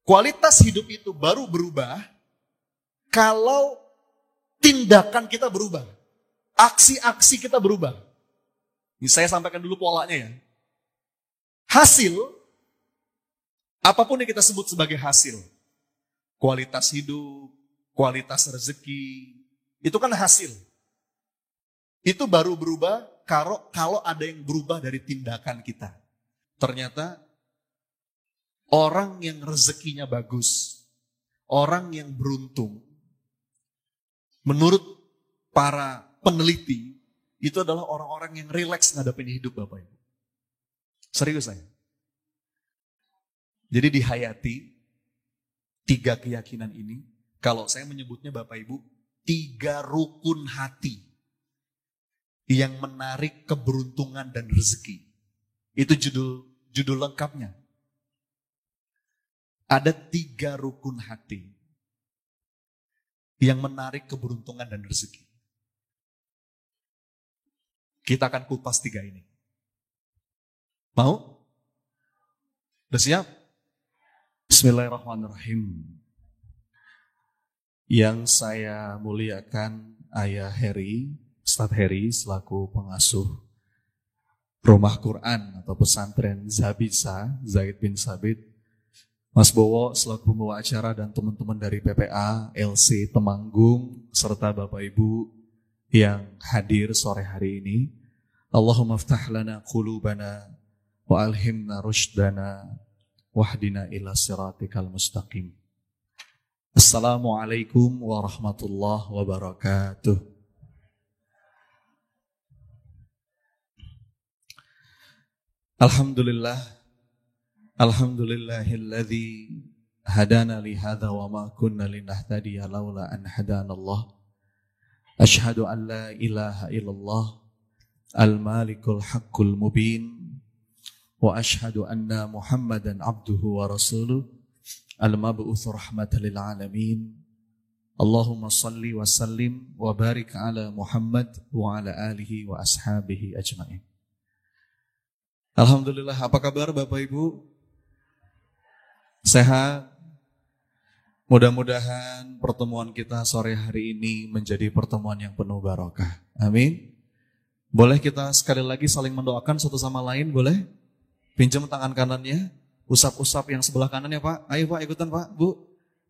Kualitas hidup itu baru berubah kalau tindakan kita berubah. Aksi-aksi kita berubah. Ini saya sampaikan dulu polanya ya. Hasil, apapun yang kita sebut sebagai hasil. Kualitas hidup, kualitas rezeki, itu kan hasil. Itu baru berubah kalau ada yang berubah dari tindakan kita. Ternyata orang yang rezekinya bagus, orang yang beruntung, menurut para peneliti, itu adalah orang-orang yang rileks ngadepin hidup Bapak Ibu. Serius saya. Jadi dihayati 3 keyakinan ini, kalau saya menyebutnya Bapak Ibu, 3 rukun hati yang menarik keberuntungan dan rezeki. Itu judul lengkapnya. Ada 3 rukun hati yang menarik keberuntungan dan rezeki. Kita akan kupas 3 ini. Mau? Udah siap? Bismillahirrahmanirrahim. Yang saya muliakan Ayah Heri, Ustadz Heri selaku pengasuh Rumah Quran atau pesantren Zabisa, Zaid bin Sabit, Mas Bowo selaku pembawa acara dan teman-teman dari PPA, LC Temanggung, serta Bapak Ibu yang hadir sore hari ini. Allahumma ftah lana qulubana wa alhimna rushdana wahdina ila siratikal mustaqim. Assalamualaikum warahmatullahi wabarakatuh. Alhamdulillah, alhamdulillahilladzi hadana li hadza wa ma kunna linahtadiya laula an hadanallah. Asyhadu an la ilaha illallah al-malikul haqqul mubin wa asyhadu anna Muhammadan abduhu wa rasuluh al-mab'uts rahmatan lil alamin. Allahumma salli wa sallim wa barik ala Muhammad wa ala alihi wa ashabihi ajmain. Alhamdulillah, apa kabar Bapak Ibu? Sehat? Mudah-mudahan pertemuan kita sore hari ini menjadi pertemuan yang penuh barokah. Amin. Boleh kita sekali lagi saling mendoakan satu sama lain, boleh? Pinjam tangan kanannya, usap-usap yang sebelah kanannya Pak. Ayo Pak, ikutan Pak, Bu.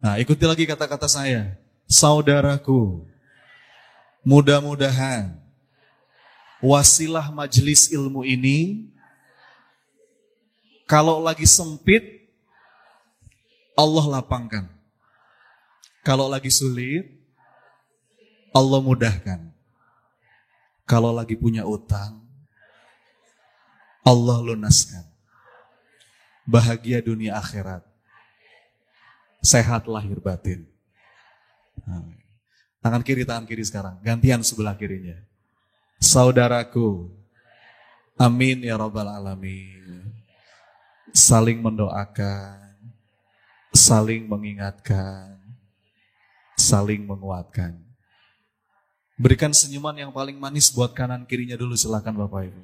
Nah, ikuti lagi kata-kata saya. Saudaraku, mudah-mudahan wasilah majelis ilmu ini, kalau lagi sempit, Allah lapangkan. Kalau lagi sulit, Allah mudahkan. Kalau lagi punya utang, Allah lunaskan. Bahagia dunia akhirat. Sehat lahir batin. Tangan kiri sekarang. Gantian sebelah kirinya. Saudaraku, amin ya rabbal alamin. Saling mendoakan, saling mengingatkan, saling menguatkan. Berikan senyuman yang paling manis buat kanan kirinya dulu, silakan Bapak Ibu.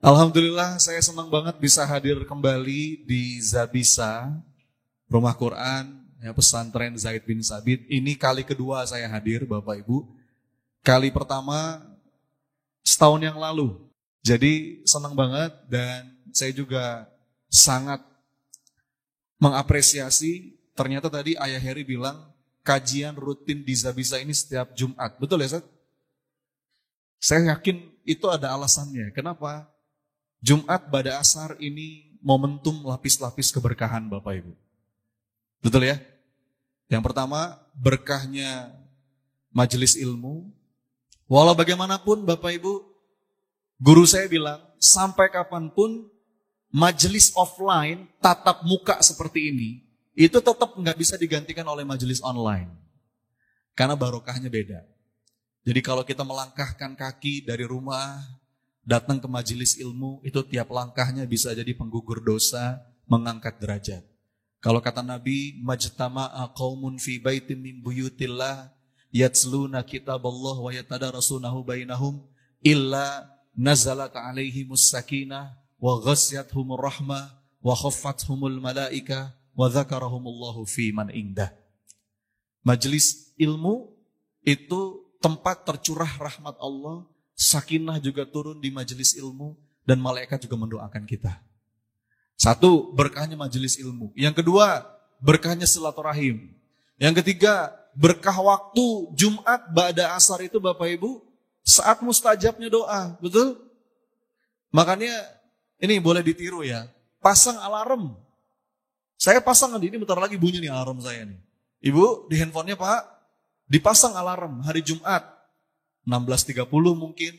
Alhamdulillah, saya senang banget bisa hadir kembali di Zabisa, Rumah Quran, ya, pesantren Zaid bin Sabit. Ini kali kedua saya hadir Bapak Ibu. Kali pertama setahun yang lalu. Jadi senang banget dan saya juga sangat mengapresiasi. Ternyata tadi Ayah Heri bilang kajian rutin di Zabisa ini setiap Jumat. Betul ya, Ustaz? Saya yakin itu ada alasannya. Kenapa? Jumat pada asar ini momentum lapis-lapis keberkahan Bapak Ibu. Betul ya? Yang pertama, berkahnya majelis ilmu. Walau bagaimanapun Bapak Ibu, guru saya bilang, sampai kapanpun majelis offline, tatap muka seperti ini, itu tetap nggak bisa digantikan oleh majelis online. Karena barokahnya beda. Jadi kalau kita melangkahkan kaki dari rumah, datang ke majelis ilmu, itu tiap langkahnya bisa jadi penggugur dosa, mengangkat derajat. Kalau kata Nabi, majtama'a qaumun fi baitin min buyutillah, yatsluna kitaballah wa yatadarasunahu bainahum, illa nazalat alaihimus sakinah wa ghasyiyatuhumur rahmah wa khaffathumul malaika wa dzakarahumullahu fi man indah. Majelis ilmu itu tempat tercurah rahmat Allah, sakinah juga turun di majelis ilmu, dan malaikat juga mendoakan kita. Satu, berkahnya majelis ilmu. Yang kedua, berkahnya silaturahim. Yang ketiga, berkah waktu Jumat ba'da asar itu Bapak Ibu, saat mustajabnya doa, betul? Makanya ini boleh ditiru ya, pasang alarm. Saya pasang ini bentar lagi bunyi nih alarm saya nih. Ibu, di handphonenya Pak, dipasang alarm hari Jumat, 16.30 mungkin.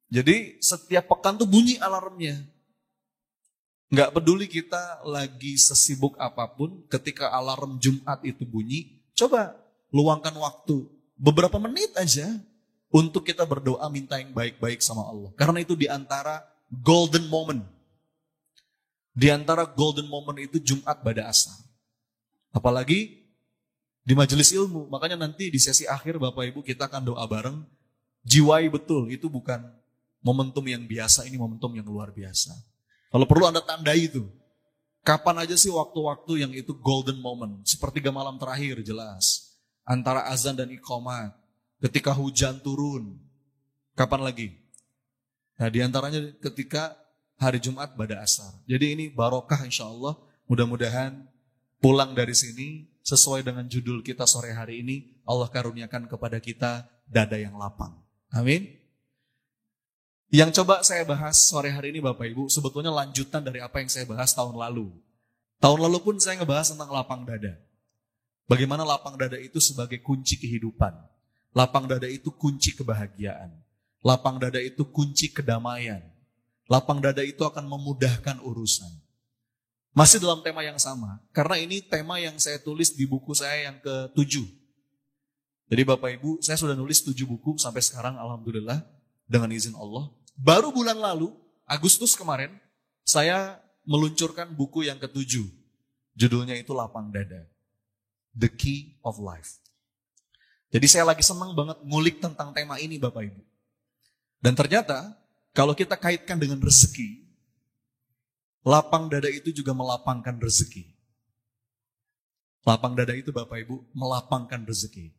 Jadi setiap pekan tuh bunyi alarmnya. Nggak peduli kita lagi sesibuk apapun, ketika alarm Jumat itu bunyi, coba luangkan waktu, beberapa menit aja, untuk kita berdoa minta yang baik-baik sama Allah. Karena itu diantara golden moment. Diantara golden moment itu Jumat ba'da asar. Apalagi di majelis ilmu. Makanya nanti di sesi akhir Bapak Ibu kita akan doa bareng. Jiwai betul, itu bukan momentum yang biasa, ini momentum yang luar biasa. Kalau perlu Anda tandai itu. Kapan aja sih waktu-waktu yang itu golden moment. Sepertiga malam terakhir jelas. Antara azan dan iqamat. Ketika hujan turun. Kapan lagi? Nah diantaranya ketika hari Jumat ba'da asar. Jadi ini barokah insya Allah. Mudah-mudahan pulang dari sini sesuai dengan judul kita sore hari ini, Allah karuniakan kepada kita dada yang lapang. Amin. Yang coba saya bahas sore hari ini Bapak Ibu, sebetulnya lanjutan dari apa yang saya bahas tahun lalu. Tahun lalu pun saya ngebahas tentang lapang dada. Bagaimana lapang dada itu sebagai kunci kehidupan. Lapang dada itu kunci kebahagiaan. Lapang dada itu kunci kedamaian. Lapang dada itu akan memudahkan urusan. Masih dalam tema yang sama, karena ini tema yang saya tulis di buku saya yang ke-7. Jadi Bapak Ibu, saya sudah nulis 7 buku sampai sekarang, alhamdulillah, dengan izin Allah. Baru bulan lalu, Agustus kemarin, saya meluncurkan buku yang ke-7. Judulnya itu Lapang Dada. The Key of Life. Jadi saya lagi senang banget ngulik tentang tema ini Bapak Ibu. Dan ternyata, kalau kita kaitkan dengan rezeki, lapang dada itu juga melapangkan rezeki. Lapang dada itu Bapak Ibu melapangkan rezeki.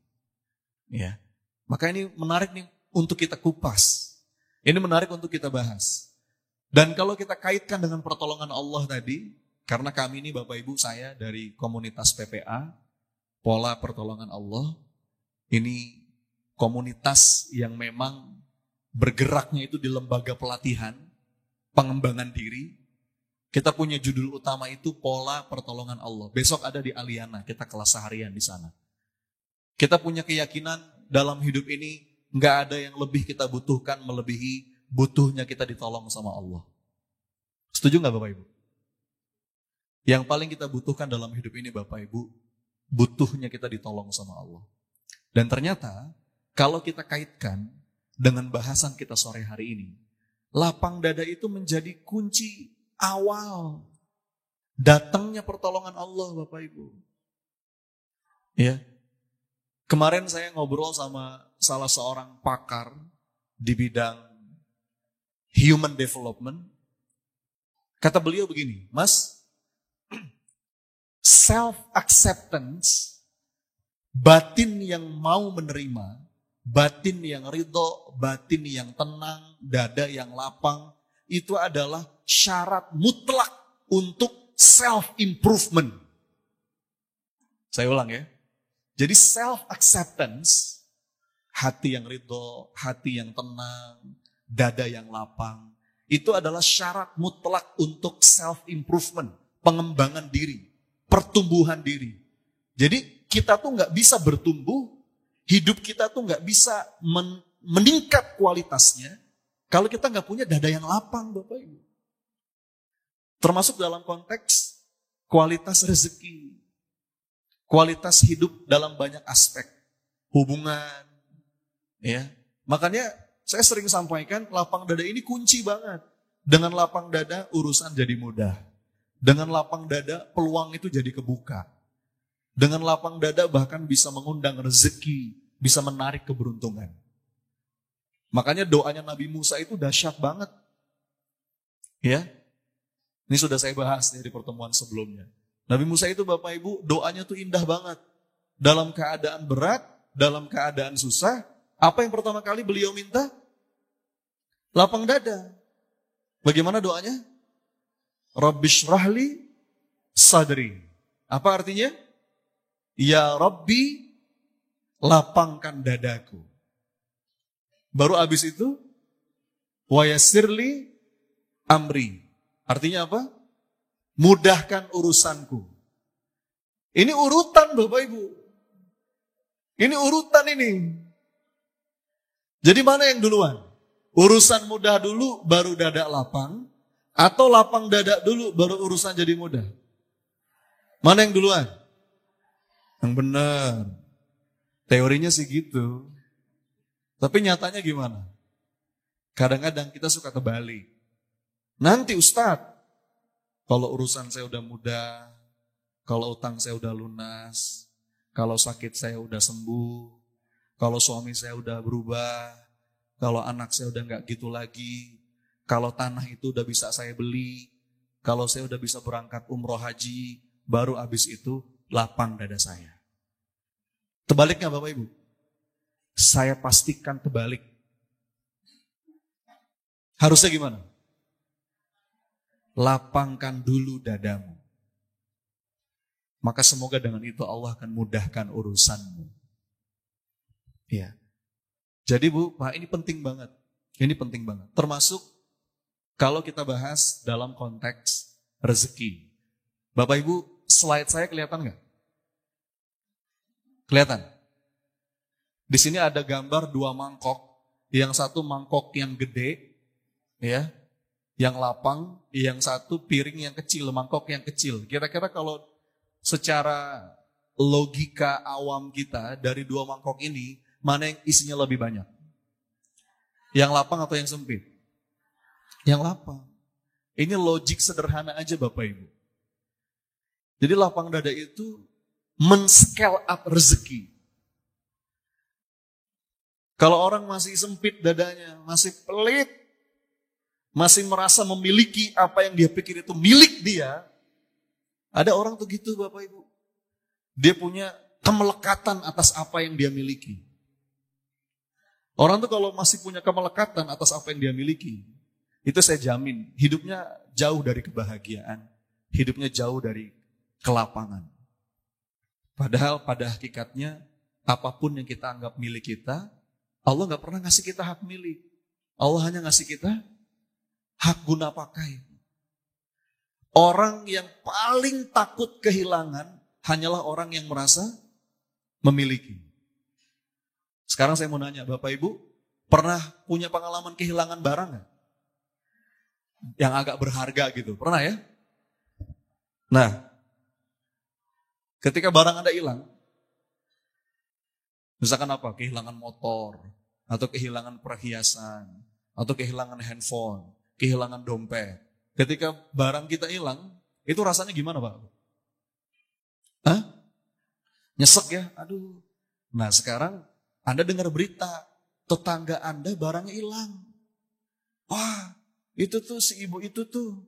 Ya. Maka ini menarik nih untuk kita kupas. Ini menarik untuk kita bahas. Dan kalau kita kaitkan dengan pertolongan Allah tadi, karena kami ini Bapak Ibu saya dari komunitas PPA, Pola Pertolongan Allah, ini komunitas yang memang bergeraknya itu di lembaga pelatihan, pengembangan diri. Kita punya judul utama itu Pola Pertolongan Allah. Besok ada di Aliana, kita kelas seharian di sana. Kita punya keyakinan dalam hidup ini nggak ada yang lebih kita butuhkan melebihi butuhnya kita ditolong sama Allah. Setuju nggak Bapak Ibu? Yang paling kita butuhkan dalam hidup ini Bapak Ibu, butuhnya kita ditolong sama Allah. Dan ternyata kalau kita kaitkan dengan bahasan kita sore hari ini, lapang dada itu menjadi kunci awal datangnya pertolongan Allah Bapak Ibu. Ya. Kemarin saya ngobrol sama salah seorang pakar di bidang human development. Kata beliau begini, Mas, self-acceptance, batin yang mau menerima, batin yang ridho, batin yang tenang, dada yang lapang, itu adalah syarat mutlak untuk self-improvement. Saya ulang ya. Jadi self-acceptance, hati yang ridho, hati yang tenang, dada yang lapang, itu adalah syarat mutlak untuk self-improvement, pengembangan diri, pertumbuhan diri. Jadi kita tuh nggak bisa bertumbuh, hidup kita tuh nggak bisa meningkat kualitasnya, kalau kita nggak punya dada yang lapang Bapak Ibu. Termasuk dalam konteks kualitas rezeki, kualitas hidup dalam banyak aspek, hubungan, ya. Makanya saya sering sampaikan lapang dada ini kunci banget. Dengan lapang dada urusan jadi mudah. Dengan lapang dada peluang itu jadi kebuka. Dengan lapang dada bahkan bisa mengundang rezeki, bisa menarik keberuntungan. Makanya doanya Nabi Musa itu dahsyat banget. Ya, ini sudah saya bahas di pertemuan sebelumnya. Nabi Musa itu Bapak Ibu doanya tuh indah banget. Dalam keadaan berat, dalam keadaan susah, apa yang pertama kali beliau minta? Lapang dada. Bagaimana doanya? Rabbishrahli sadri. Apa artinya? Ya Rabbi, lapangkan dadaku. Baru habis itu, wa yassirli amri. Artinya apa? Mudahkan urusanku. Ini urutan Bapak Ibu. Ini urutan ini. Jadi mana yang duluan? Urusan mudah dulu baru dada lapang, atau lapang dada dulu baru urusan jadi mudah? Mana yang duluan? Yang benar. Teorinya sih gitu. Tapi nyatanya gimana? Kadang-kadang kita suka kebalik. Nanti Ustadz, kalau urusan saya udah mudah, kalau utang saya udah lunas, kalau sakit saya udah sembuh, kalau suami saya udah berubah, kalau anak saya udah nggak gitu lagi, kalau tanah itu udah bisa saya beli, kalau saya udah bisa berangkat umroh haji, baru habis itu lapang dada saya. Tebaliknya Bapak Ibu, saya pastikan terbalik. Harusnya gimana? Lapangkan dulu dadamu. Maka semoga dengan itu Allah akan mudahkan urusanmu. Ya. Jadi Bu, Pak, ini penting banget. Ini penting banget. Termasuk kalau kita bahas dalam konteks rezeki. Bapak Ibu, slide saya kelihatan nggak? Kelihatan? Di sini ada gambar 2 mangkok. Yang satu mangkok yang gede, ya, yang lapang, yang satu piring yang kecil, mangkok yang kecil. Kira-kira kalau secara logika awam kita dari 2 mangkok ini, mana yang isinya lebih banyak? Yang lapang atau yang sempit? Yang lapang. Ini logik sederhana aja Bapak Ibu. Jadi lapang dada itu men-scale up rezeki. Kalau orang masih sempit dadanya, masih pelit, masih merasa memiliki apa yang dia pikir itu milik dia. Ada orang tuh gitu Bapak Ibu. Dia punya kemelekatan atas apa yang dia miliki. Orang tuh kalau masih punya kemelekatan atas apa yang dia miliki, itu saya jamin hidupnya jauh dari kebahagiaan. Hidupnya jauh dari kelapangan. Padahal pada hakikatnya apapun yang kita anggap milik kita, Allah gak pernah ngasih kita hak milik. Allah hanya ngasih kita hak guna pakai. Orang yang paling takut kehilangan hanyalah orang yang merasa memiliki. Sekarang saya mau nanya, Bapak Ibu, pernah punya pengalaman kehilangan barang gak? Yang agak berharga gitu, pernah ya? Nah, ketika barang Anda hilang, misalkan apa? Kehilangan motor, atau kehilangan perhiasan, atau kehilangan handphone, kehilangan dompet. Ketika barang kita hilang, itu rasanya gimana Pak? Hah? Nyesek ya? Aduh. Nah sekarang Anda dengar berita, tetangga Anda barangnya hilang. Wah, itu tuh si ibu itu tuh.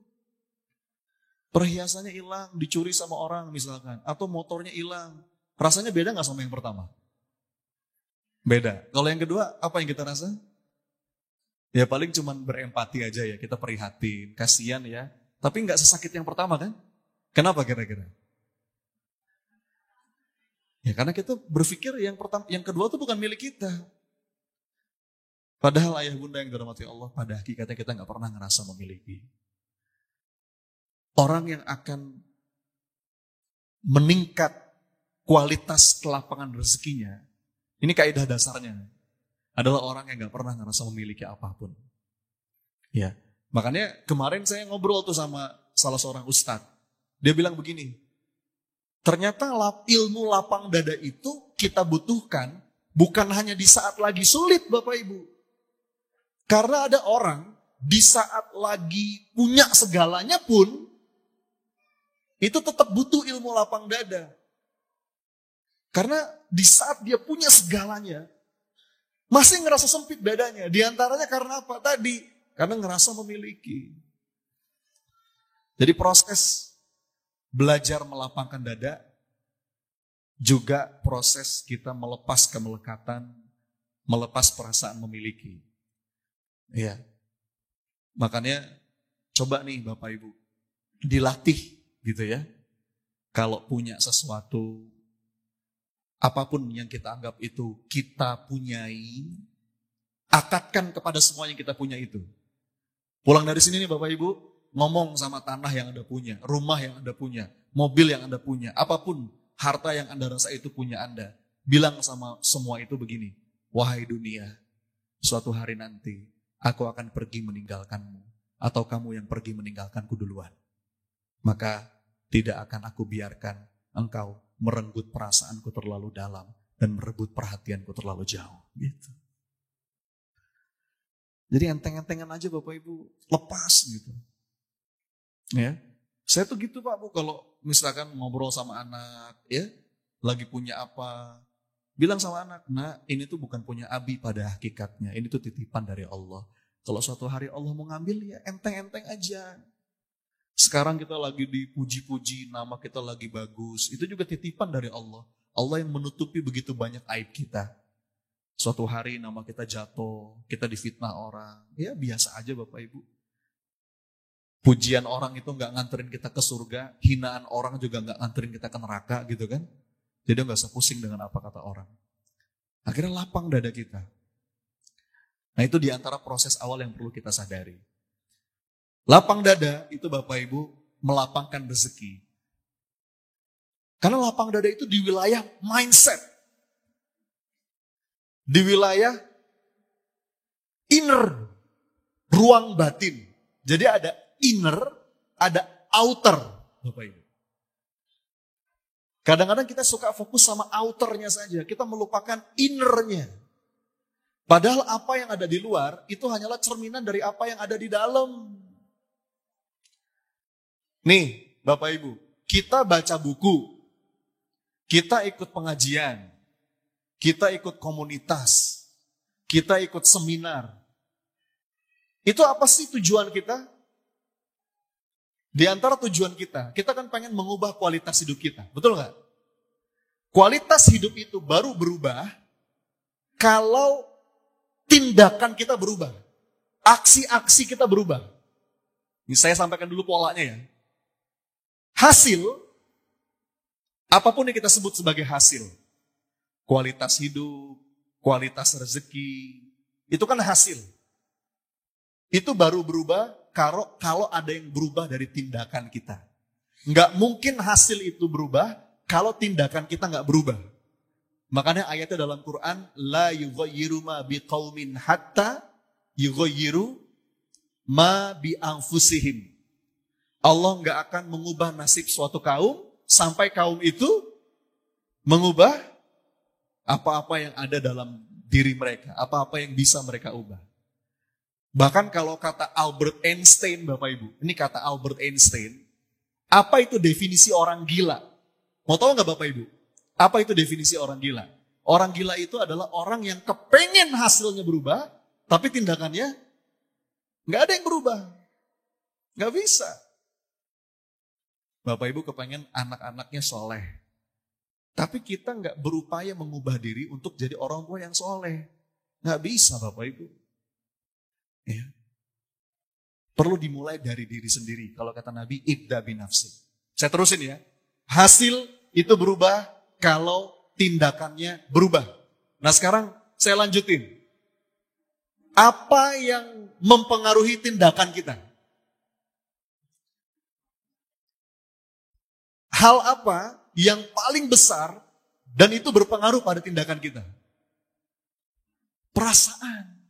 Perhiasannya hilang, dicuri sama orang misalkan. Atau motornya hilang. Rasanya beda gak sama yang pertama? Beda. Kalau yang kedua, apa yang kita rasa? Ya paling cuman berempati aja ya, kita prihatin, kasihan ya. Tapi gak sesakit yang pertama kan? Kenapa kira-kira? Ya karena kita berpikir yang pertama, yang kedua itu bukan milik kita. Padahal ayah bunda yang dirahmati Allah, pada hakikatnya kita gak pernah ngerasa memiliki. Orang yang akan meningkat kualitas kelapangan rezekinya, ini kaidah dasarnya, adalah orang yang gak pernah ngerasa memiliki apapun. Ya, makanya kemarin saya ngobrol tuh sama salah seorang ustadz. Dia bilang begini, ternyata ilmu lapang dada itu kita butuhkan bukan hanya di saat lagi sulit Bapak Ibu. Karena ada orang di saat lagi punya segalanya pun, itu tetap butuh ilmu lapang dada. Karena di saat dia punya segalanya, Masih ngerasa sempit dadanya. Di antaranya karena apa? Tadi, karena ngerasa memiliki. Jadi proses belajar melapangkan dada, juga proses kita melepas kemelekatan, melepas perasaan memiliki. Iya. Makanya coba nih Bapak Ibu, dilatih gitu ya. Kalau punya sesuatu, apapun yang kita anggap itu kita punyai, akadkan kepada semua yang kita punya itu. Pulang dari sini nih Bapak Ibu, ngomong sama tanah yang Anda punya, rumah yang Anda punya, mobil yang Anda punya, apapun harta yang Anda rasa itu punya Anda. Bilang sama semua itu begini, wahai dunia, suatu hari nanti aku akan pergi meninggalkanmu, atau kamu yang pergi meninggalkanku duluan. Maka tidak akan aku biarkan engkau merenggut perasaanku terlalu dalam dan merebut perhatianku terlalu jauh. Gitu. Jadi enteng-entengan aja Bapak Ibu, lepas gitu. Ya, saya tuh gitu Pak Bu, kalau misalkan ngobrol sama anak, ya, lagi punya apa, bilang sama anak, nah ini tuh bukan punya Abi pada hakikatnya, ini tuh titipan dari Allah. Kalau suatu hari Allah mau ngambil ya enteng-enteng aja. Sekarang kita lagi dipuji-puji, nama kita lagi bagus, itu juga titipan dari Allah. Allah yang menutupi begitu banyak aib kita. Suatu hari nama kita jatuh, kita difitnah orang, ya biasa aja Bapak Ibu. Pujian orang itu nggak nganterin kita ke surga, hinaan orang juga nggak nganterin kita ke neraka gitu kan. Jadi nggak usah pusing dengan apa kata orang. Akhirnya lapang dada kita. Nah itu diantara proses awal yang perlu kita sadari. Lapang dada itu Bapak Ibu melapangkan rezeki. Karena lapang dada itu di wilayah mindset. Di wilayah inner, ruang batin. Jadi ada inner, ada outer, Bapak Ibu. Kadang-kadang kita suka fokus sama outernya saja, kita melupakan innernya. Padahal apa yang ada di luar itu hanyalah cerminan dari apa yang ada di dalam. Nih, Bapak Ibu, kita baca buku, kita ikut pengajian, kita ikut komunitas, kita ikut seminar. Itu apa sih tujuan kita? Di antara tujuan kita kan pengen mengubah kualitas hidup kita. Betul nggak? Kualitas hidup itu baru berubah kalau tindakan kita berubah. Aksi-aksi kita berubah. Ini saya sampaikan dulu polanya ya. Hasil, apapun yang kita sebut sebagai hasil. Kualitas hidup, kualitas rezeki, itu kan hasil. Itu baru berubah kalau ada yang berubah dari tindakan kita. Nggak mungkin hasil itu berubah kalau tindakan kita nggak berubah. Makanya ayatnya dalam Quran, la yughayyiru ma biqaumin hatta yughayyiru ma bi anfusihim. Allah nggak akan mengubah nasib suatu kaum sampai kaum itu mengubah apa-apa yang ada dalam diri mereka, apa-apa yang bisa mereka ubah. Bahkan kalau kata Albert Einstein, Bapak Ibu, ini kata Albert Einstein, apa itu definisi orang gila? Mau tahu nggak Bapak Ibu? Apa itu definisi orang gila? Orang gila itu adalah orang yang kepengen hasilnya berubah, tapi tindakannya nggak ada yang berubah. Nggak bisa. Bapak Ibu kepengen anak-anaknya soleh. Tapi kita nggak berupaya mengubah diri untuk jadi orang tua yang soleh. Nggak bisa Bapak Ibu. Ya. Perlu dimulai dari diri sendiri. Kalau kata Nabi, ibda binafsi. Saya terusin ya. Hasil itu berubah kalau tindakannya berubah. Nah sekarang saya lanjutin. Apa yang mempengaruhi tindakan kita? Hal apa yang paling besar dan itu berpengaruh pada tindakan kita? Perasaan.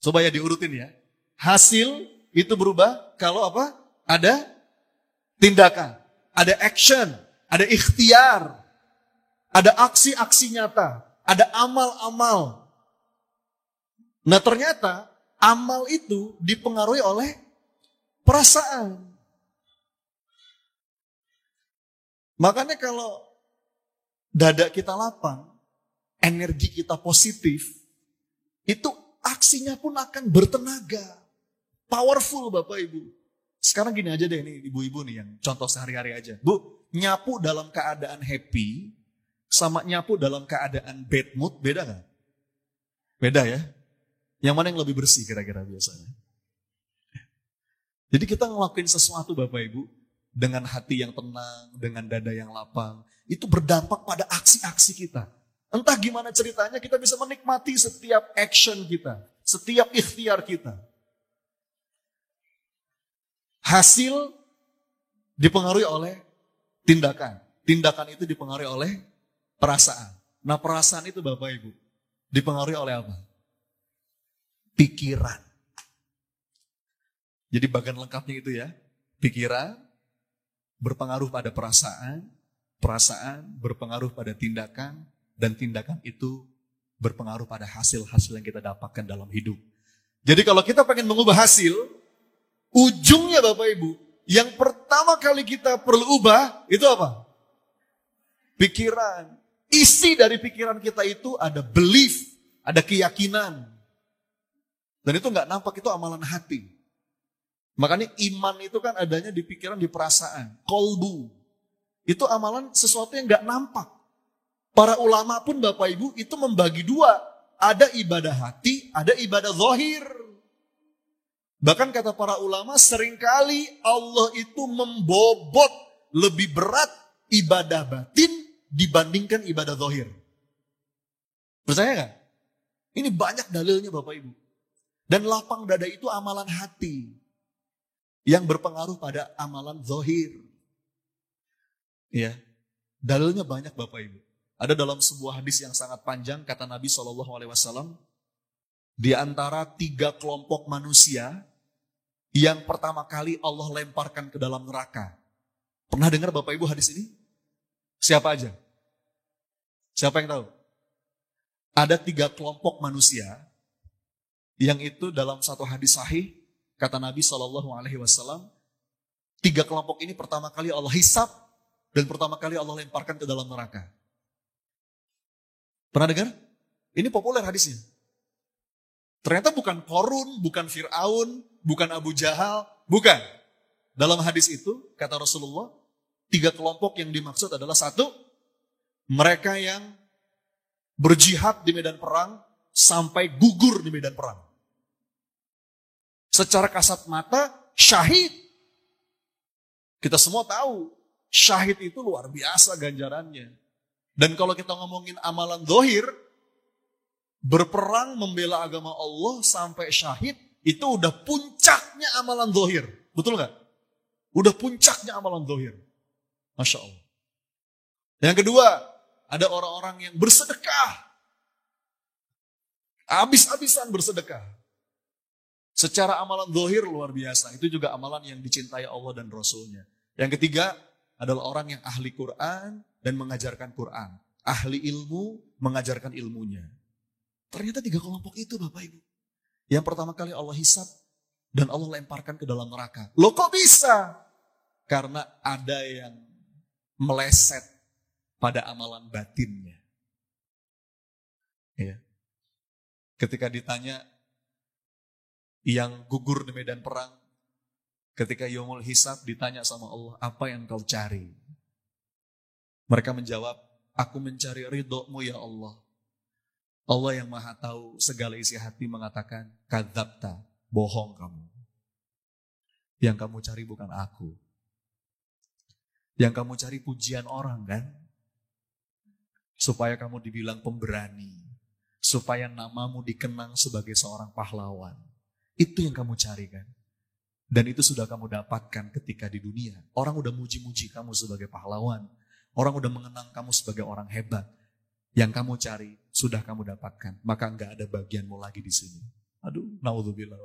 Coba ya diurutin ya. Hasil itu berubah kalau apa? Ada tindakan, ada action, ada ikhtiar, ada aksi-aksi nyata, ada amal-amal. Nah ternyata amal itu dipengaruhi oleh perasaan. Makanya kalau dada kita lapang, energi kita positif, itu aksinya pun akan bertenaga. Powerful Bapak Ibu. Sekarang gini aja deh nih ibu-ibu nih yang contoh sehari-hari aja. Bu, nyapu dalam keadaan happy sama nyapu dalam keadaan bad mood beda gak? Beda ya? Yang mana yang lebih bersih kira-kira biasanya? Jadi kita ngelakuin sesuatu Bapak Ibu dengan hati yang tenang, dengan dada yang lapang. Itu berdampak pada aksi-aksi kita. Entah gimana ceritanya kita bisa menikmati setiap action kita. Setiap ikhtiar kita. Hasil dipengaruhi oleh tindakan. Tindakan itu dipengaruhi oleh perasaan. Nah perasaan itu Bapak Ibu dipengaruhi oleh apa? Pikiran. Jadi bagian lengkapnya itu ya. Pikiran berpengaruh pada perasaan. Perasaan berpengaruh pada tindakan. Dan tindakan itu berpengaruh pada hasil-hasil yang kita dapatkan dalam hidup. Jadi kalau kita pengen mengubah hasil, ujungnya Bapak Ibu, yang pertama kali kita perlu ubah, itu apa? Pikiran. Isi dari pikiran kita itu ada belief, ada keyakinan. Dan itu nggak nampak, itu amalan hati. Makanya iman itu kan adanya di pikiran, di perasaan. Kolbu. Itu amalan sesuatu yang nggak nampak. Para ulama pun Bapak Ibu itu membagi dua. Ada ibadah hati, ada ibadah zahir. Bahkan kata para ulama seringkali Allah itu membobot lebih berat ibadah batin dibandingkan ibadah zahir. Percaya gak? Ini banyak dalilnya Bapak Ibu. Dan lapang dada itu amalan hati. Yang berpengaruh pada amalan zahir. Ya, dalilnya banyak Bapak Ibu. Ada dalam sebuah hadis yang sangat panjang, kata Nabi SAW, di antara 3 kelompok manusia, yang pertama kali Allah lemparkan ke dalam neraka. Pernah dengar Bapak Ibu hadis ini? Siapa aja? Siapa yang tahu? Ada 3 kelompok manusia, yang itu dalam satu hadis sahih, kata Nabi SAW, 3 kelompok ini pertama kali Allah hisab, dan pertama kali Allah lemparkan ke dalam neraka. Pernah dengar? Ini populer hadisnya. Ternyata bukan Korun, bukan Fir'aun, bukan Abu Jahal, bukan. Dalam hadis itu, kata Rasulullah, 3 kelompok yang dimaksud adalah 1, mereka yang berjihad di medan perang sampai gugur di medan perang. Secara kasat mata, syahid. Kita semua tahu, syahid itu luar biasa ganjarannya. Dan kalau kita ngomongin amalan zahir, berperang membela agama Allah sampai syahid, itu udah puncaknya amalan zahir. Betul gak? Udah puncaknya amalan zahir. Masya Allah. Yang kedua, ada orang-orang yang bersedekah. Habis-habisan bersedekah. Secara amalan zahir luar biasa. Itu juga amalan yang dicintai Allah dan Rasulnya. Yang ketiga, adalah orang yang ahli Quran dan mengajarkan Quran. Ahli ilmu, mengajarkan ilmunya. Ternyata 3 kelompok itu Bapak Ibu. Yang pertama kali Allah hisab dan Allah lemparkan ke dalam neraka. Loh kok bisa? Karena ada yang meleset pada amalan batinnya. Ya. Ketika ditanya yang gugur di medan perang, ketika yaumul hisab ditanya sama Allah, apa yang kau cari? Mereka menjawab, aku mencari ridho-Mu ya Allah. Allah yang maha tahu segala isi hati mengatakan, kadzabta, bohong kamu. Yang kamu cari bukan aku. Yang kamu cari pujian orang kan? Supaya kamu dibilang pemberani. Supaya namamu dikenang sebagai seorang pahlawan. Itu yang kamu cari kan? Dan itu sudah kamu dapatkan ketika di dunia. Orang udah muji-muji kamu sebagai pahlawan. Orang udah mengenang kamu sebagai orang hebat. Yang kamu cari, sudah kamu dapatkan. Maka enggak ada bagianmu lagi di sini. Aduh, naudzubillah.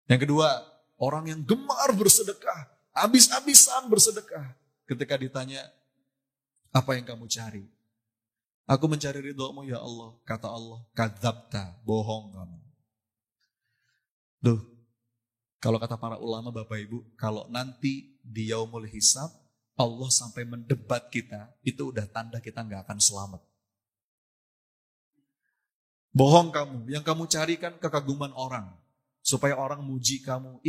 Yang kedua, orang yang gemar bersedekah. Habis-habisan bersedekah. Ketika ditanya, apa yang kamu cari? Aku mencari ridho-Mu ya Allah. Kata Allah, kadzabta, bohong kamu. Duh, kalau kata para ulama Bapak Ibu, kalau nanti di yaumul hisab, Allah sampai mendebat kita, itu udah tanda kita nggak akan selamat. Bohong kamu, yang kamu carikan kekaguman orang. Supaya orang muji kamu.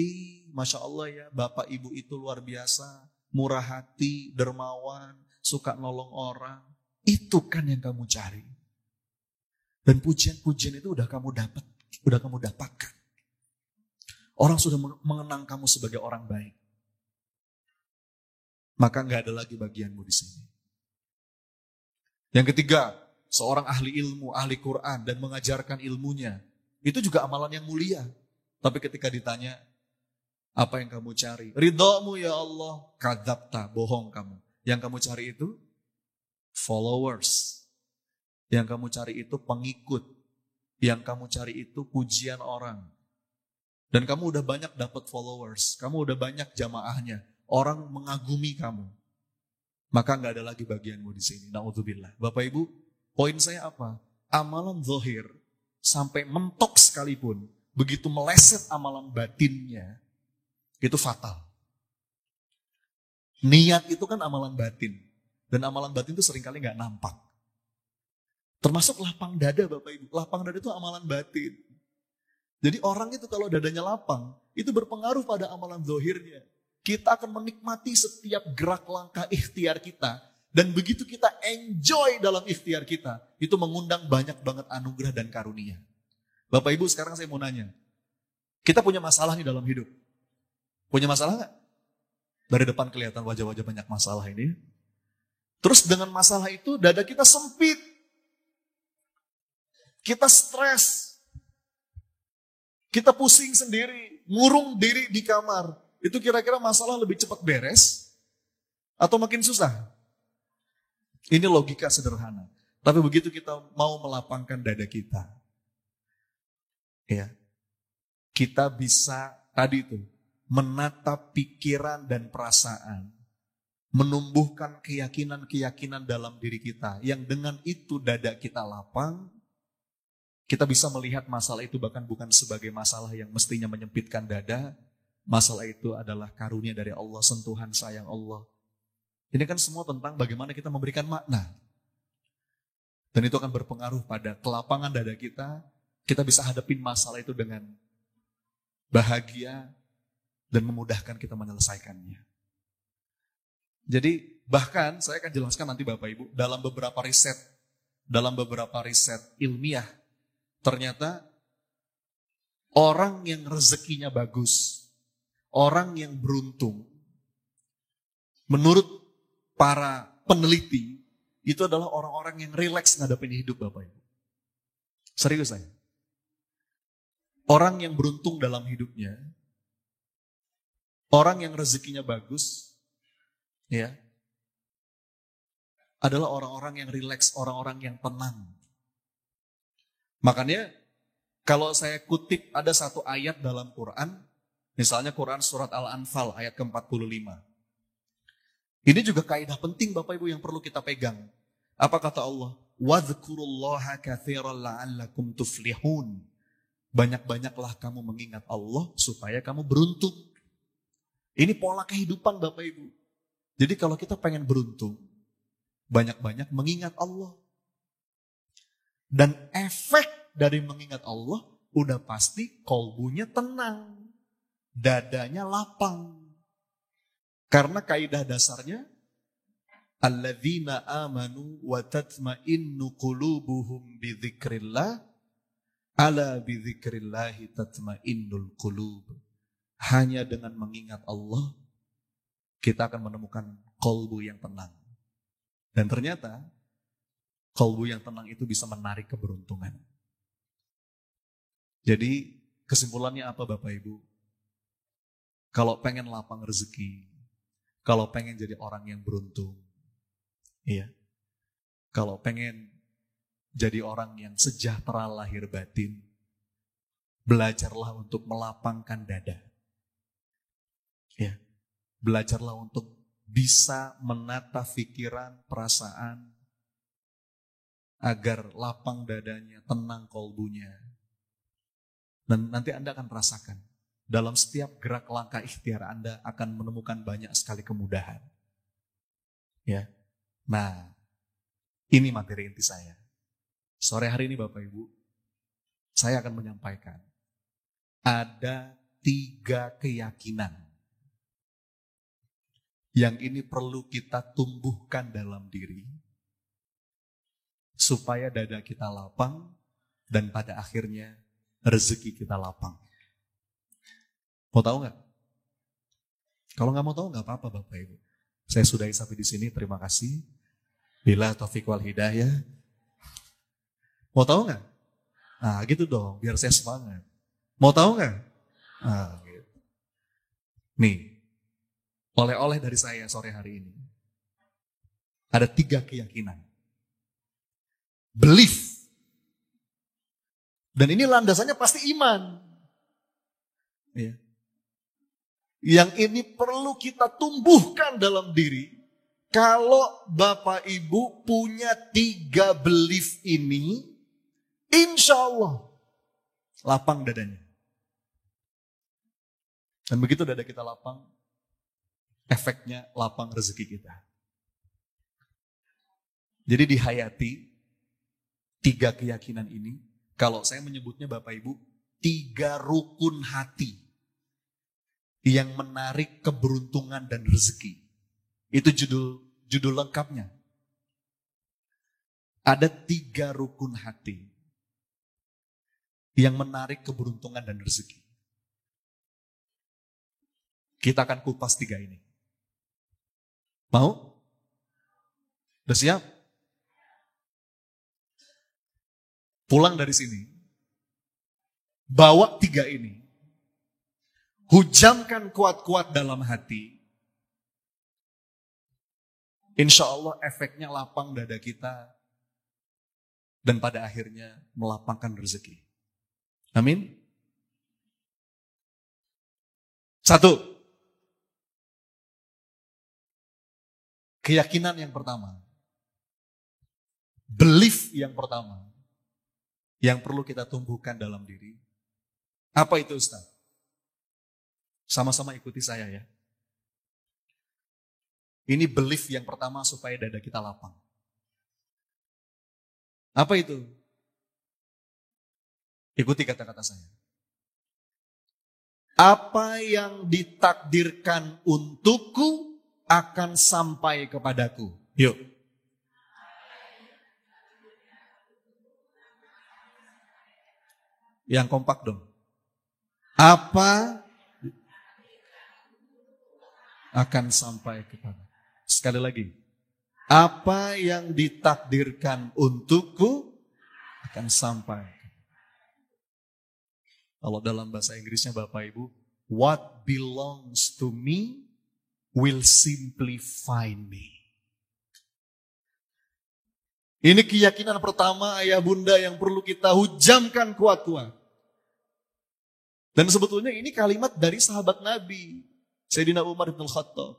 Masya Allah ya, bapak ibu itu luar biasa. Murah hati, dermawan, suka nolong orang. Itu kan yang kamu cari. Dan pujian-pujian itu udah kamu dapatkan. Orang sudah mengenang kamu sebagai orang baik. Maka nggak ada lagi bagianmu di sini. Yang ketiga, seorang ahli ilmu, ahli Quran dan mengajarkan ilmunya. Itu juga amalan yang mulia. Tapi ketika ditanya, apa yang kamu cari? Ridhamu ya Allah, kadzabta, bohong kamu. Yang kamu cari itu followers. Yang kamu cari itu pengikut. Yang kamu cari itu pujian orang. Dan kamu udah banyak dapat followers. Kamu udah banyak jamaahnya. Orang mengagumi kamu. Maka nggak ada lagi bagianmu di sini. Na'udzubillah. Bapak Ibu, poin saya apa? Amalan zahir sampai mentok sekalipun, begitu meleset amalan batinnya, itu fatal. Niat itu kan amalan batin. Dan amalan batin itu seringkali nggak nampak. Termasuk lapang dada Bapak Ibu. Lapang dada itu amalan batin. Jadi orang itu kalau dadanya lapang, itu berpengaruh pada amalan zahirnya. Kita akan menikmati setiap gerak langkah ikhtiar kita. Dan begitu kita enjoy dalam ikhtiar kita, itu mengundang banyak banget anugerah dan karunia. Bapak Ibu, sekarang saya mau nanya. Kita punya masalah nih dalam hidup. Punya masalah nggak? Dari depan kelihatan wajah-wajah banyak masalah ini. Terus dengan masalah itu dada kita sempit. Kita stres. Kita pusing sendiri. Ngurung diri di kamar. Itu kira-kira masalah lebih cepat beres? Atau makin susah? Ini logika sederhana. Tapi begitu kita mau melapangkan dada kita. Ya, kita bisa tadi itu menata pikiran dan perasaan, menumbuhkan keyakinan-keyakinan dalam diri kita, yang dengan itu dada kita lapang, kita bisa melihat masalah itu bahkan bukan sebagai masalah yang mestinya menyempitkan dada, masalah itu adalah karunia dari Allah, sentuhan sayang Allah. Ini kan semua tentang bagaimana kita memberikan makna. Dan itu akan berpengaruh pada kelapangan dada kita, kita bisa hadapin masalah itu dengan bahagia, dan memudahkan kita menyelesaikannya. Jadi bahkan saya akan jelaskan nanti Bapak Ibu, dalam beberapa riset ilmiah, ternyata orang yang rezekinya bagus, orang yang beruntung, menurut para peneliti, itu adalah orang-orang yang rileks ngadepin hidup Bapak Ibu. Serius saya. Orang yang beruntung dalam hidupnya, orang yang rezekinya bagus, ya, adalah orang-orang yang rileks, orang-orang yang tenang. Makanya kalau saya kutip ada satu ayat dalam Quran, misalnya Quran surat Al-Anfal ayat ke-45. Ini juga kaidah penting Bapak Ibu yang perlu kita pegang. Apa kata Allah? Wadhkurullaha katsiran la'allakum tuflihun. Banyak-banyaklah kamu mengingat Allah supaya kamu beruntung. Ini pola kehidupan Bapak Ibu. Jadi kalau kita pengen beruntung, banyak-banyak mengingat Allah. Dan efek dari mengingat Allah, udah pasti kolbunya tenang. Dadanya lapang. Karena kaidah dasarnya, alladzina amanu wa tatma'innu qulubuhum bidzikrillah, ala bidzikrillahi tatma'innul qulub. Hanya dengan mengingat Allah, kita akan menemukan kolbu yang tenang. Dan ternyata, kolbu yang tenang itu bisa menarik keberuntungan. Jadi, kesimpulannya apa Bapak Ibu? Kalau pengen lapang rezeki, kalau pengen jadi orang yang beruntung, iya. Kalau pengen jadi orang yang sejahtera lahir batin, belajarlah untuk melapangkan dada. Ya, belajarlah untuk bisa menata pikiran, perasaan, agar lapang dadanya, tenang kolbunya. Dan nanti Anda akan merasakan, dalam setiap gerak langkah ikhtiar Anda akan menemukan banyak sekali kemudahan. Ya, nah ini materi inti saya. Sore hari ini Bapak Ibu, saya akan menyampaikan. Ada 3 keyakinan yang ini perlu kita tumbuhkan dalam diri, supaya dada kita lapang, dan pada akhirnya rezeki kita lapang. Mau tahu nggak? Kalau nggak mau tahu nggak apa-apa Bapak Ibu. Saya sudahi sampai di sini, terima kasih. Bila taufik wal hidayah. Mau tahu nggak? Nah gitu dong, biar saya semangat. Mau tahu nggak? Nah, gitu. Nih, oleh-oleh dari saya sore hari ini. Ada 3 keyakinan. Belief. Dan ini landasannya pasti iman. Ya. Yang ini perlu kita tumbuhkan dalam diri. Kalau Bapak Ibu punya 3 belief ini, insya Allah lapang dadanya. Dan begitu dada kita lapang, efeknya lapang rezeki kita. Jadi dihayati 3 keyakinan ini, kalau saya menyebutnya Bapak Ibu, 3 rukun hati yang menarik keberuntungan dan rezeki. Itu judul lengkapnya. Ada 3 rukun hati yang menarik keberuntungan dan rezeki. Kita akan kupas 3 ini. Mau? Udah siap? Pulang dari sini, bawa 3 ini. Hujamkan kuat-kuat dalam hati. Insya Allah efeknya lapang dada kita. Dan pada akhirnya melapangkan rezeki. Amin. 1. Keyakinan yang pertama. Belief yang pertama. Yang perlu kita tumbuhkan dalam diri. Apa itu Ustaz? Sama-sama ikuti saya ya. Ini belief yang pertama supaya dada kita lapang. Apa itu? Ikuti kata-kata saya. Apa yang ditakdirkan untukku akan sampai kepadaku. Yuk. Yang kompak dong. Apa akan sampai kepada. Sekali lagi. Apa yang ditakdirkan untukku akan sampai. Kalau dalam bahasa Inggrisnya Bapak Ibu, what belongs to me will simply find me. Ini keyakinan pertama ayah bunda yang perlu kita hujamkan kuat-kuat. Dan sebetulnya ini kalimat dari sahabat Nabi. Sayyidina Umar bin Khattab.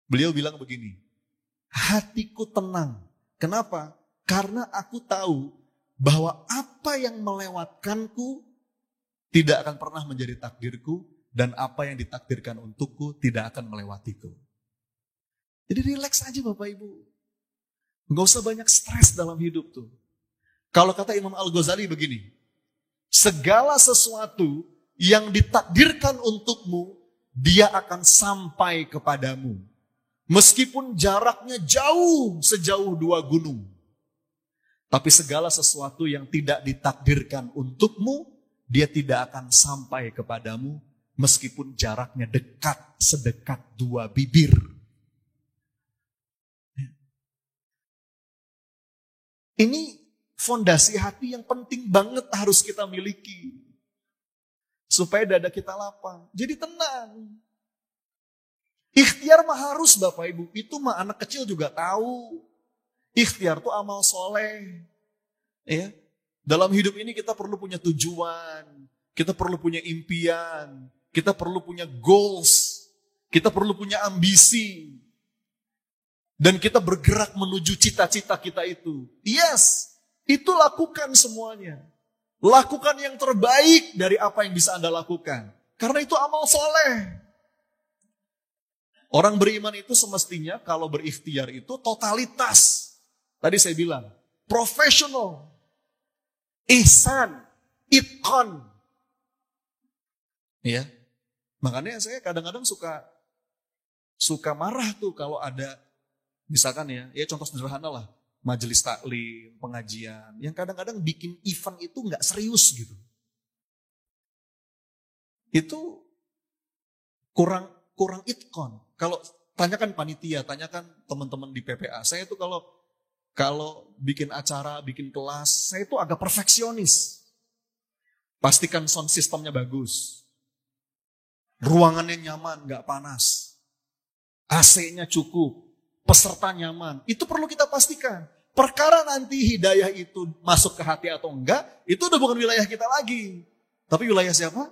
Beliau bilang begini, hatiku tenang. Kenapa? Karena aku tahu bahwa apa yang melewatkanku tidak akan pernah menjadi takdirku, dan apa yang ditakdirkan untukku tidak akan melewatiku. Jadi rileks aja Bapak Ibu. Nggak usah banyak stres dalam hidup tuh. Kalau kata Imam Al-Ghazali begini, segala sesuatu yang ditakdirkan untukmu, dia akan sampai kepadamu. Meskipun jaraknya jauh sejauh 2 gunung. Tapi segala sesuatu yang tidak ditakdirkan untukmu, dia tidak akan sampai kepadamu. Meskipun jaraknya dekat sedekat 2 bibir. Ini fondasi hati yang penting banget harus kita miliki. Supaya dada kita lapang. Jadi tenang. Ikhtiar mah harus Bapak Ibu. Itu mah anak kecil juga tahu. Ikhtiar itu amal soleh. Ya. Dalam hidup ini kita perlu punya tujuan. Kita perlu punya impian. Kita perlu punya goals. Kita perlu punya ambisi. Dan kita bergerak menuju cita-cita kita itu. Yes, itu lakukan semuanya. Lakukan yang terbaik dari apa yang bisa Anda lakukan. Karena itu amal soleh. Orang beriman itu semestinya kalau berikhtiar itu totalitas. Tadi saya bilang, profesional, ihsan, itqan. Ya. Makanya saya kadang-kadang suka marah tuh kalau ada misalkan ya contoh sederhana lah, majelis taklim, pengajian, yang kadang-kadang bikin event itu nggak serius gitu. Itu kurang itqan. Kalau tanyakan panitia, tanyakan teman-teman di PPA. Saya tuh kalau bikin acara, bikin kelas, saya tuh agak perfeksionis. Pastikan sound systemnya bagus. Ruangannya nyaman, nggak panas. AC-nya cukup. Peserta nyaman. Itu perlu kita pastikan. Perkara nanti hidayah itu masuk ke hati atau enggak, itu udah bukan wilayah kita lagi. Tapi wilayah siapa?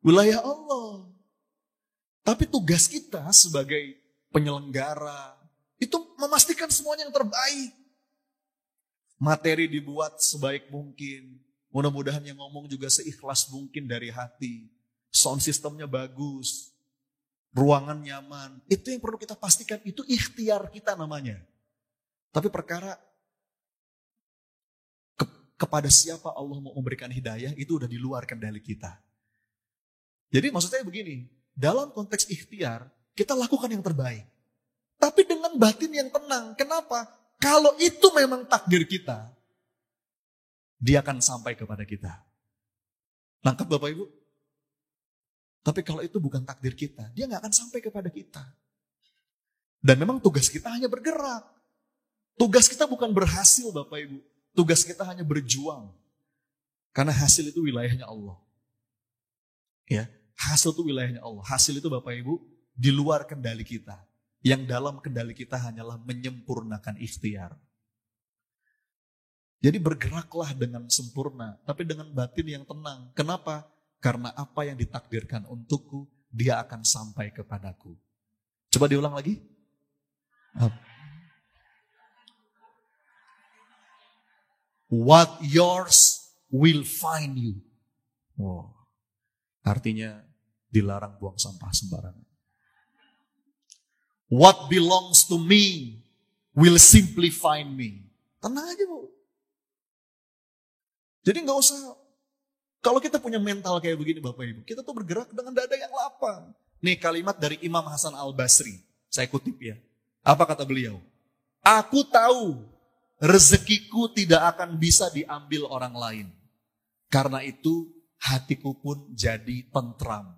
Wilayah Allah. Tapi tugas kita sebagai penyelenggara, itu memastikan semuanya yang terbaik. Materi dibuat sebaik mungkin. Mudah-mudahan yang ngomong juga seikhlas mungkin dari hati. Sound systemnya bagus. Ruangan nyaman. Itu yang perlu kita pastikan. Itu ikhtiar kita namanya. Tapi perkara kepada siapa Allah mau memberikan hidayah, itu udah di luar kendali kita. Jadi maksud saya begini. Dalam konteks ikhtiar, kita lakukan yang terbaik. Tapi dengan batin yang tenang. Kenapa? Kalau itu memang takdir kita, dia akan sampai kepada kita. Nangkap Bapak Ibu? Tapi kalau itu bukan takdir kita, dia gak akan sampai kepada kita. Dan memang tugas kita hanya bergerak. Tugas kita bukan berhasil Bapak Ibu. Tugas kita hanya berjuang. Karena hasil itu wilayahnya Allah. Ya, hasil itu wilayahnya Allah. Hasil itu Bapak Ibu di luar kendali kita. Yang dalam kendali kita hanyalah menyempurnakan ikhtiar. Jadi bergeraklah dengan sempurna, tapi dengan batin yang tenang. Kenapa? Karena apa yang ditakdirkan untukku, dia akan sampai kepadaku. Coba diulang lagi. What yours will find you. Oh, artinya dilarang buang sampah sembarangan. What belongs to me will simply find me. Tenang aja Bu. Jadi gak usah, kalau kita punya mental kayak begini Bapak Ibu, kita tuh bergerak dengan dada yang lapang. Nih kalimat dari Imam Hasan Al-Basri, saya kutip ya. Apa kata beliau? Aku tahu rezekiku tidak akan bisa diambil orang lain. Karena itu hatiku pun jadi tentram.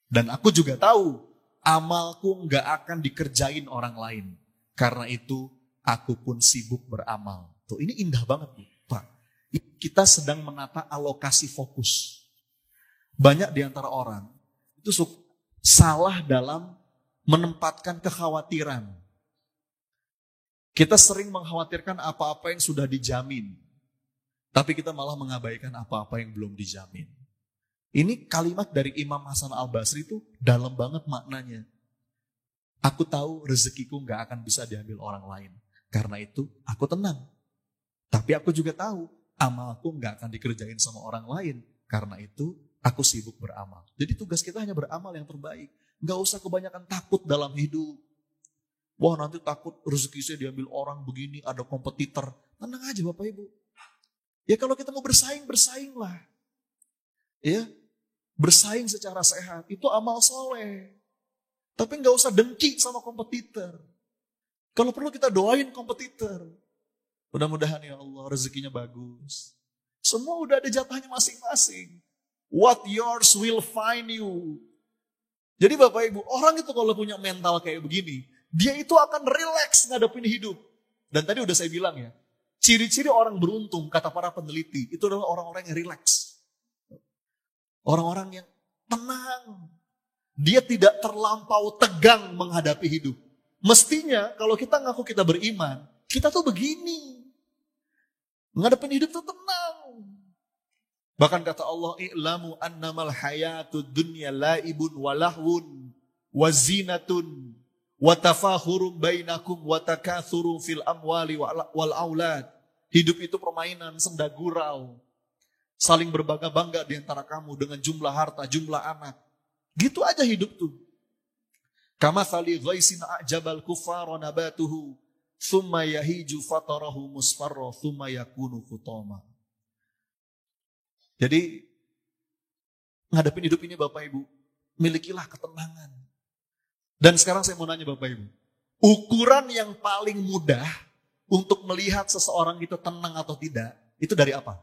Dan aku juga tahu amalku gak akan dikerjain orang lain. Karena itu aku pun sibuk beramal. Tuh ini indah banget Bu. Kita sedang menata alokasi fokus. Banyak di antara orang itu salah dalam menempatkan kekhawatiran. Kita sering mengkhawatirkan apa-apa yang sudah dijamin. Tapi kita malah mengabaikan apa-apa yang belum dijamin. Ini kalimat dari Imam Hasan Al-Basri itu dalam banget maknanya. Aku tahu rezekiku gak akan bisa diambil orang lain. Karena itu aku tenang. Tapi aku juga tahu amalku gak akan dikerjain sama orang lain. Karena itu aku sibuk beramal. Jadi tugas kita hanya beramal yang terbaik. Gak usah kebanyakan takut dalam hidup. Wah nanti takut rezeki saya diambil orang begini, ada kompetitor. Tenang aja Bapak Ibu. Ya kalau kita mau bersaing, bersainglah. Ya, bersaing secara sehat, itu amal soleh. Tapi gak usah dengki sama kompetitor. Kalau perlu kita doain kompetitor. Mudah-mudahan ya Allah rezekinya bagus. Semua udah ada jatahnya masing-masing. What yours will find you. Jadi Bapak Ibu, orang itu kalau punya mental kayak begini, dia itu akan rileks ngadepin hidup. Dan tadi udah saya bilang ya, ciri-ciri orang beruntung kata para peneliti, itu adalah orang-orang yang rileks. Orang-orang yang tenang. Dia tidak terlampau tegang menghadapi hidup. Mestinya kalau kita ngaku kita beriman, kita tuh begini. Menghadapin hidup tuh tenang. Bahkan kata Allah, i'lamu annamal hayatud dunya laibun wa lahwun wa zinatun wa tafakhurun bainakum wa takatsurun fil amwali wal aulad. Hidup itu permainan, senda gurau. Saling berbangga-bangga di antara kamu dengan jumlah harta, jumlah anak. Gitu aja hidup tuh. Kamathali ghaisin a'jabal kuffara nabatuhu thumma yahiju fatarahu musfarra thumma yakunu khutama. Jadi ngadepin hidup ini Bapak Ibu, milikilah ketenangan. Dan sekarang saya mau nanya Bapak Ibu, ukuran yang paling mudah untuk melihat seseorang itu tenang atau tidak, itu dari apa?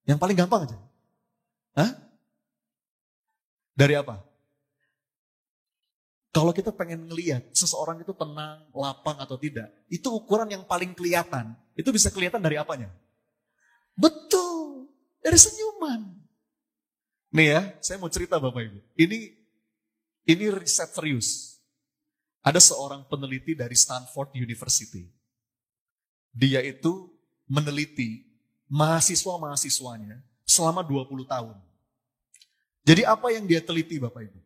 Yang paling gampang aja. Hah? Dari apa? Kalau kita pengen ngelihat seseorang itu tenang, lapang atau tidak, itu ukuran yang paling kelihatan. Itu bisa kelihatan dari apanya? Betul, dari senyuman. Nih ya, saya mau cerita Bapak Ibu. Ini riset serius. Ada seorang peneliti dari Stanford University. Dia itu meneliti mahasiswa-mahasiswanya selama 20 tahun. Jadi apa yang dia teliti Bapak Ibu?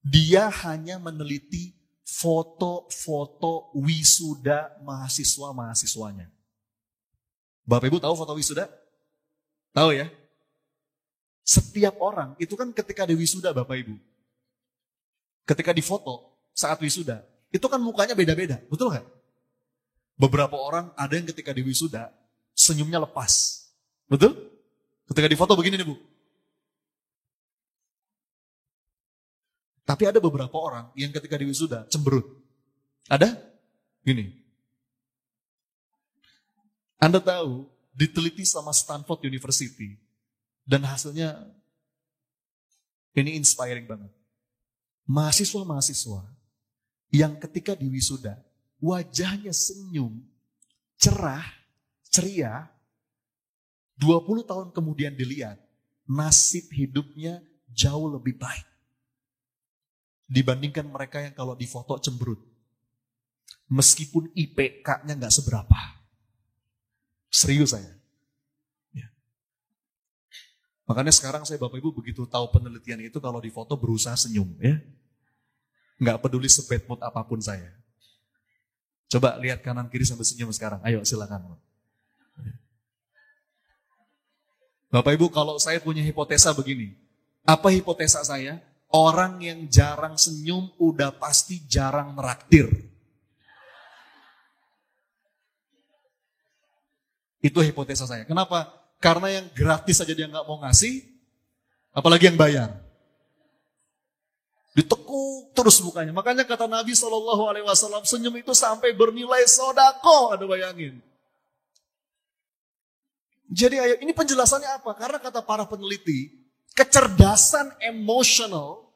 Dia hanya meneliti foto-foto wisuda mahasiswa-mahasiswanya. Bapak Ibu tahu foto wisuda? Tahu ya? Setiap orang itu kan ketika di wisuda Bapak Ibu. Ketika difoto saat wisuda, itu kan mukanya beda-beda, betul nggak? Beberapa orang ada yang ketika di wisuda senyumnya lepas. Betul? Ketika difoto begini nih Bu. Tapi ada beberapa orang yang ketika di wisuda cemberut. Ada? Gini. Anda tahu, diteliti sama Stanford University. Dan hasilnya ini inspiring banget. Mahasiswa-mahasiswa yang ketika di wisuda, wajahnya senyum, cerah, ceria, 20 tahun kemudian dilihat, nasib hidupnya jauh lebih baik. Dibandingkan mereka yang kalau difoto cemberut. Meskipun IPK-nya gak seberapa. Serius saya. Ya. Makanya sekarang saya Bapak Ibu begitu tahu penelitian itu kalau difoto berusaha senyum. Ya. Gak peduli sebad mood apapun saya. Coba lihat kanan kiri sambil senyum sekarang. Ayo silakan. Bapak Ibu kalau saya punya hipotesa begini. Apa hipotesa saya? Orang yang jarang senyum udah pasti jarang neraktir. Itu hipotesa saya. Kenapa? Karena yang gratis saja dia nggak mau ngasih, apalagi yang bayar. Ditekuk terus mukanya. Makanya kata Nabi SAW, senyum itu sampai bernilai sodako. Ada bayangin. Jadi ayo, ini penjelasannya apa? Karena kata para peneliti, kecerdasan emosional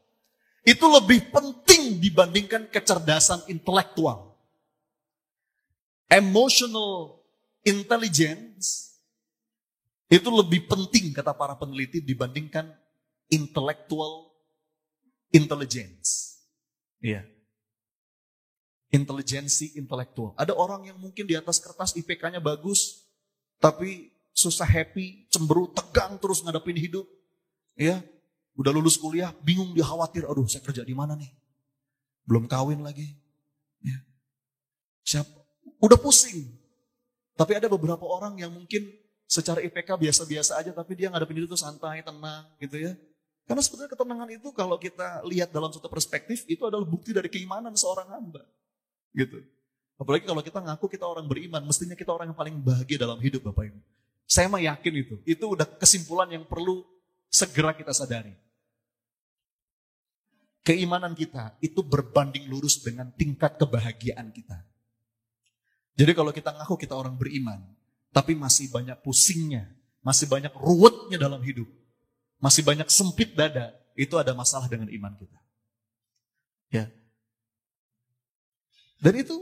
itu lebih penting dibandingkan kecerdasan intelektual. Emotional intelligence itu lebih penting kata para peneliti dibandingkan intellectual intelligence. Iya. Intelijensi intelektual. Ada orang yang mungkin di atas kertas IPK-nya bagus, tapi susah happy, cemberut, tegang terus ngadepin hidup. Ya, udah lulus kuliah, bingung dia khawatir, aduh saya kerja di mana nih? Belum kawin lagi. Ya. Siapa? Udah pusing. Tapi ada beberapa orang yang mungkin secara IPK biasa-biasa aja, tapi dia ngadepin hidup tuh santai, tenang gitu ya. Karena sebenarnya ketenangan itu kalau kita lihat dalam suatu perspektif, itu adalah bukti dari keimanan seorang hamba. Gitu. Apalagi kalau kita ngaku kita orang beriman, mestinya kita orang yang paling bahagia dalam hidup Bapak Ibu. Saya mah yakin itu. Itu udah kesimpulan yang perlu segera kita sadari. Keimanan kita itu berbanding lurus dengan tingkat kebahagiaan kita. Jadi kalau kita ngaku kita orang beriman, tapi masih banyak pusingnya, masih banyak ruwetnya dalam hidup, masih banyak sempit dada, itu ada masalah dengan iman kita. Ya. Dan itu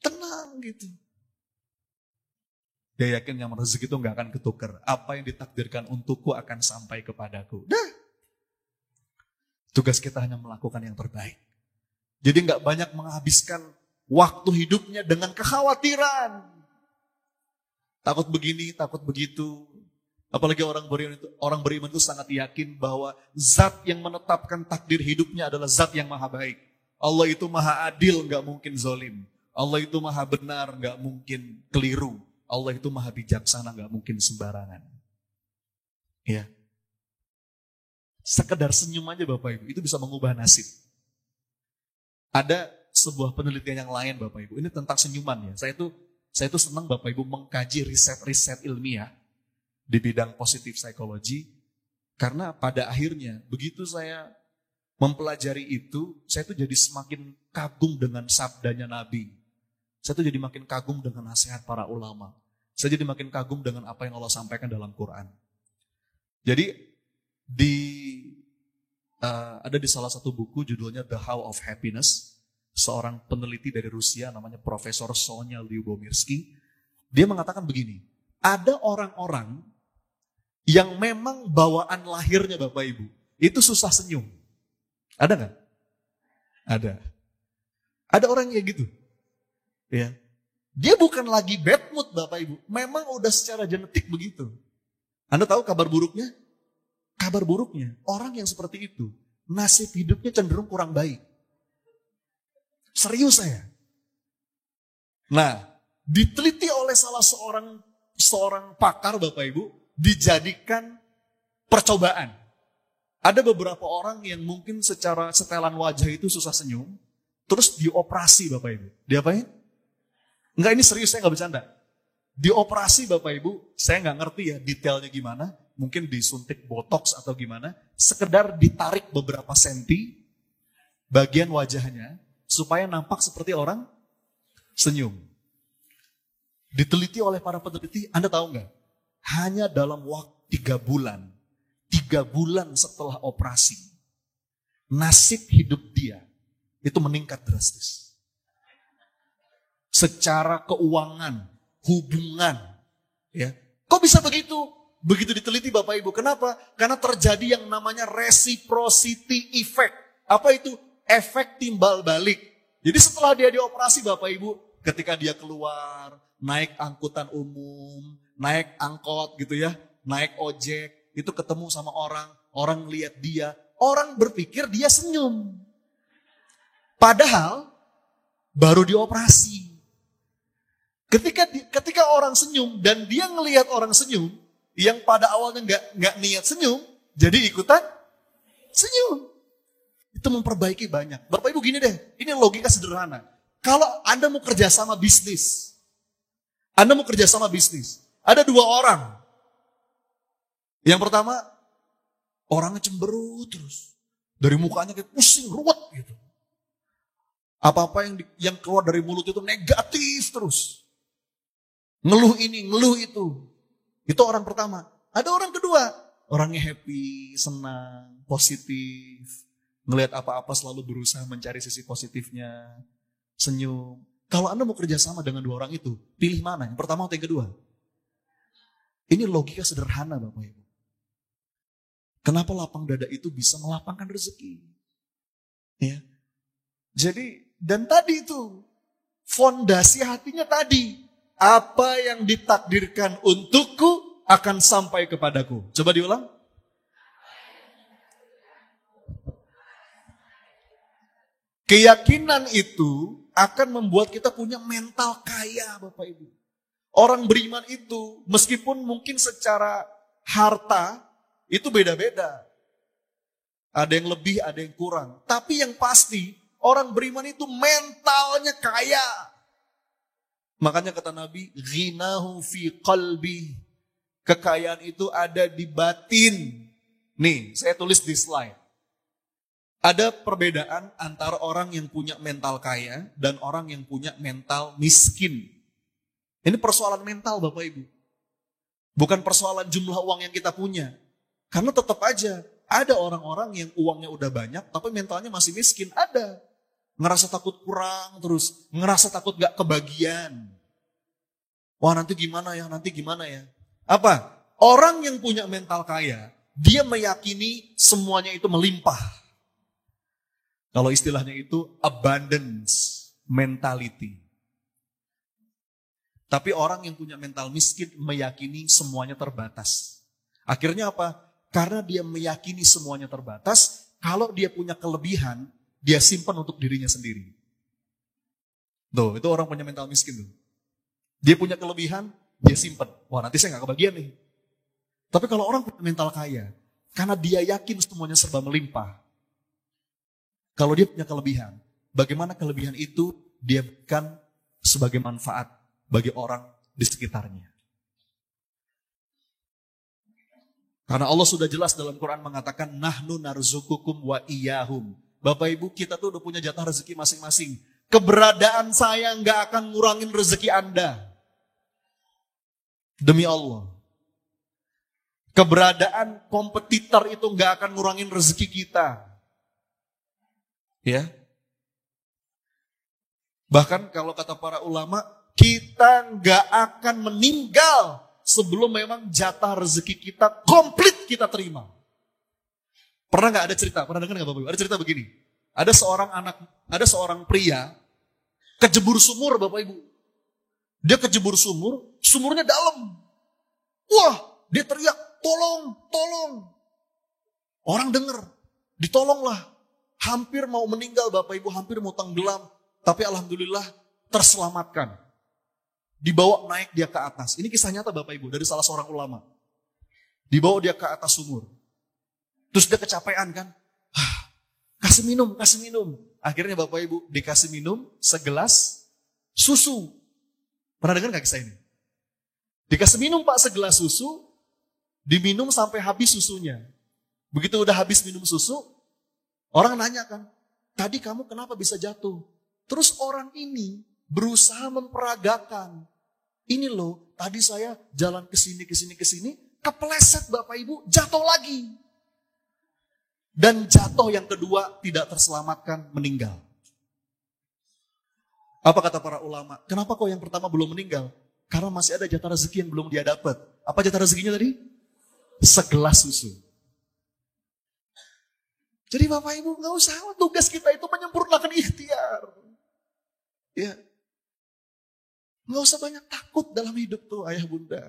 tenang gitu. Dia yakin yang rezeki itu gak akan ketukar. Apa yang ditakdirkan untukku akan sampai kepadaku. Dah. Tugas kita hanya melakukan yang terbaik. Jadi gak banyak menghabiskan waktu hidupnya dengan kekhawatiran. Takut begini, takut begitu. Apalagi orang beriman itu sangat yakin bahwa zat yang menetapkan takdir hidupnya adalah zat yang maha baik. Allah itu maha adil, gak mungkin zolim. Allah itu maha benar, gak mungkin keliru. Allah itu maha bijaksana, gak mungkin sembarangan. Ya. Sekedar senyum aja Bapak Ibu, itu bisa mengubah nasib. Ada sebuah penelitian yang lain Bapak Ibu, ini tentang senyuman ya. Saya tuh senang Bapak Ibu mengkaji riset-riset ilmiah di bidang positif psikologi. Karena pada akhirnya begitu saya mempelajari itu, saya tuh jadi semakin kagum dengan sabdanya Nabi. Saya tuh jadi makin kagum dengan nasihat para ulama. Saya jadi makin kagum dengan apa yang Allah sampaikan dalam Quran. Jadi ada di salah satu buku judulnya The How of Happiness, seorang peneliti dari Rusia namanya Profesor Sonya Lyubomirsky. Dia mengatakan begini, ada orang-orang yang memang bawaan lahirnya Bapak Ibu, itu susah senyum. Ada nggak? Ada. Ada orang kayak gitu. Ya. Dia bukan lagi bad mood Bapak Ibu, memang udah secara genetik begitu. Anda tahu kabar buruknya? Kabar buruknya, orang yang seperti itu, nasib hidupnya cenderung kurang baik. Serius saya. Nah, diteliti oleh salah seorang pakar Bapak Ibu, dijadikan percobaan. Ada beberapa orang yang mungkin secara setelan wajah itu susah senyum, terus dioperasi Bapak Ibu. Diapain? Enggak, ini serius, saya nggak bercanda. Dioperasi Bapak Ibu, saya nggak ngerti ya detailnya gimana, mungkin disuntik botox atau gimana, sekedar ditarik beberapa senti bagian wajahnya, supaya nampak seperti orang senyum. Diteliti oleh para peneliti, Anda tahu nggak? Hanya dalam waktu 3 bulan, 3 bulan setelah operasi, nasib hidup dia itu meningkat drastis. Secara keuangan, hubungan, ya. Kok bisa begitu? Begitu diteliti Bapak Ibu. Kenapa? Karena terjadi yang namanya reciprocity effect. Apa itu? Efek timbal balik. Jadi setelah dia dioperasi Bapak Ibu, ketika dia keluar, naik angkutan umum, naik angkot gitu ya, naik ojek, itu ketemu sama orang, orang lihat dia, orang berpikir dia senyum. Padahal baru dioperasi. Ketika orang senyum dan dia ngelihat orang senyum, yang pada awalnya nggak niat senyum, jadi ikutan senyum. Itu memperbaiki banyak. Bapak Ibu gini deh, ini logika sederhana. Kalau Anda mau kerja sama bisnis, ada 2 orang. Yang pertama, orangnya cemberut terus. Dari mukanya kayak pusing, ruwet gitu. Apa-apa yang keluar dari mulut itu negatif terus. Ngeluh ini, ngeluh itu. Itu orang pertama. Ada orang kedua, orangnya happy, senang, positif. Ngelihat apa-apa selalu berusaha mencari sisi positifnya. Senyum. Kalau Anda mau kerja sama dengan 2 orang itu, pilih mana? Yang pertama atau yang kedua? Ini logika sederhana Bapak Ibu. Kenapa lapang dada itu bisa melapangkan rezeki? Ya. Jadi, dan tadi itu, fondasi hatinya tadi. Apa yang ditakdirkan untukku akan sampai kepadaku. Coba diulang. Keyakinan itu akan membuat kita punya mental kaya Bapak Ibu. Orang beriman itu meskipun mungkin secara harta itu beda-beda. Ada yang lebih, ada yang kurang. Tapi yang pasti orang beriman itu mentalnya kaya. Makanya kata Nabi, ghinahu fi qalbi. Kekayaan itu ada di batin. Nih, saya tulis di slide. Ada perbedaan antara orang yang punya mental kaya dan orang yang punya mental miskin. Ini persoalan mental Bapak Ibu. Bukan persoalan jumlah uang yang kita punya. Karena tetap aja ada orang-orang yang uangnya udah banyak tapi mentalnya masih miskin. Ada. Ngerasa takut kurang terus. Ngerasa takut gak kebagian. Wah nanti gimana ya. Apa? Orang yang punya mental kaya, dia meyakini semuanya itu melimpah. Kalau istilahnya itu abundance mentality. Tapi orang yang punya mental miskin meyakini semuanya terbatas. Akhirnya apa? Karena dia meyakini semuanya terbatas, kalau dia punya kelebihan, dia simpan untuk dirinya sendiri. Tuh, itu orang punya mental miskin tuh. Dia punya kelebihan, dia simpan. Wah nanti saya gak kebagian nih. Tapi kalau orang punya mental kaya, karena dia yakin semuanya serba melimpah. Kalau dia punya kelebihan, bagaimana kelebihan itu dia berikan sebagai manfaat bagi orang di sekitarnya. Karena Allah sudah jelas dalam Quran mengatakan nahnu narzukukum wa iyahum. Bapak Ibu, kita tuh udah punya jatah rezeki masing-masing. Keberadaan saya nggak akan ngurangin rezeki Anda. Demi Allah. Keberadaan kompetitor itu nggak akan ngurangin rezeki kita. Ya. Bahkan kalau kata para ulama, kita nggak akan meninggal sebelum memang jatah rezeki kita komplit kita terima. Pernah nggak ada cerita? Pernah dengar nggak Bapak Ibu? Ada cerita begini. Ada seorang pria kejebur sumur Bapak Ibu. Dia kejebur sumur, sumurnya dalam. Wah, dia teriak, tolong, tolong. Orang dengar, ditolonglah. Hampir mau meninggal Bapak Ibu, hampir mau tenggelam. Tapi alhamdulillah terselamatkan. Dibawa naik dia ke atas. Ini kisah nyata Bapak Ibu dari salah seorang ulama. Dibawa dia ke atas sumur. Terus dia kecapean kan. Kasih minum, kasih minum. Akhirnya Bapak Ibu dikasih minum segelas susu. Pernah dengar gak kisah ini? Dikasih minum Pak segelas susu. Diminum sampai habis susunya. Begitu udah habis minum susu. Orang nanya kan. Tadi kamu kenapa bisa jatuh? Terus orang ini berusaha memperagakan. Ini loh, tadi saya jalan ke sini, kepleset Bapak Ibu, jatuh lagi. Dan jatuh yang kedua tidak terselamatkan, meninggal. Apa kata para ulama? Kenapa kok yang pertama belum meninggal? Karena masih ada jatah rezeki yang belum dia dapat. Apa jatah rezekinya tadi? Segelas susu. Jadi Bapak Ibu nggak usah, tugas kita itu menyempurnakan ikhtiar. Ya, nggak usah banyak takut dalam hidup tuh ayah bunda.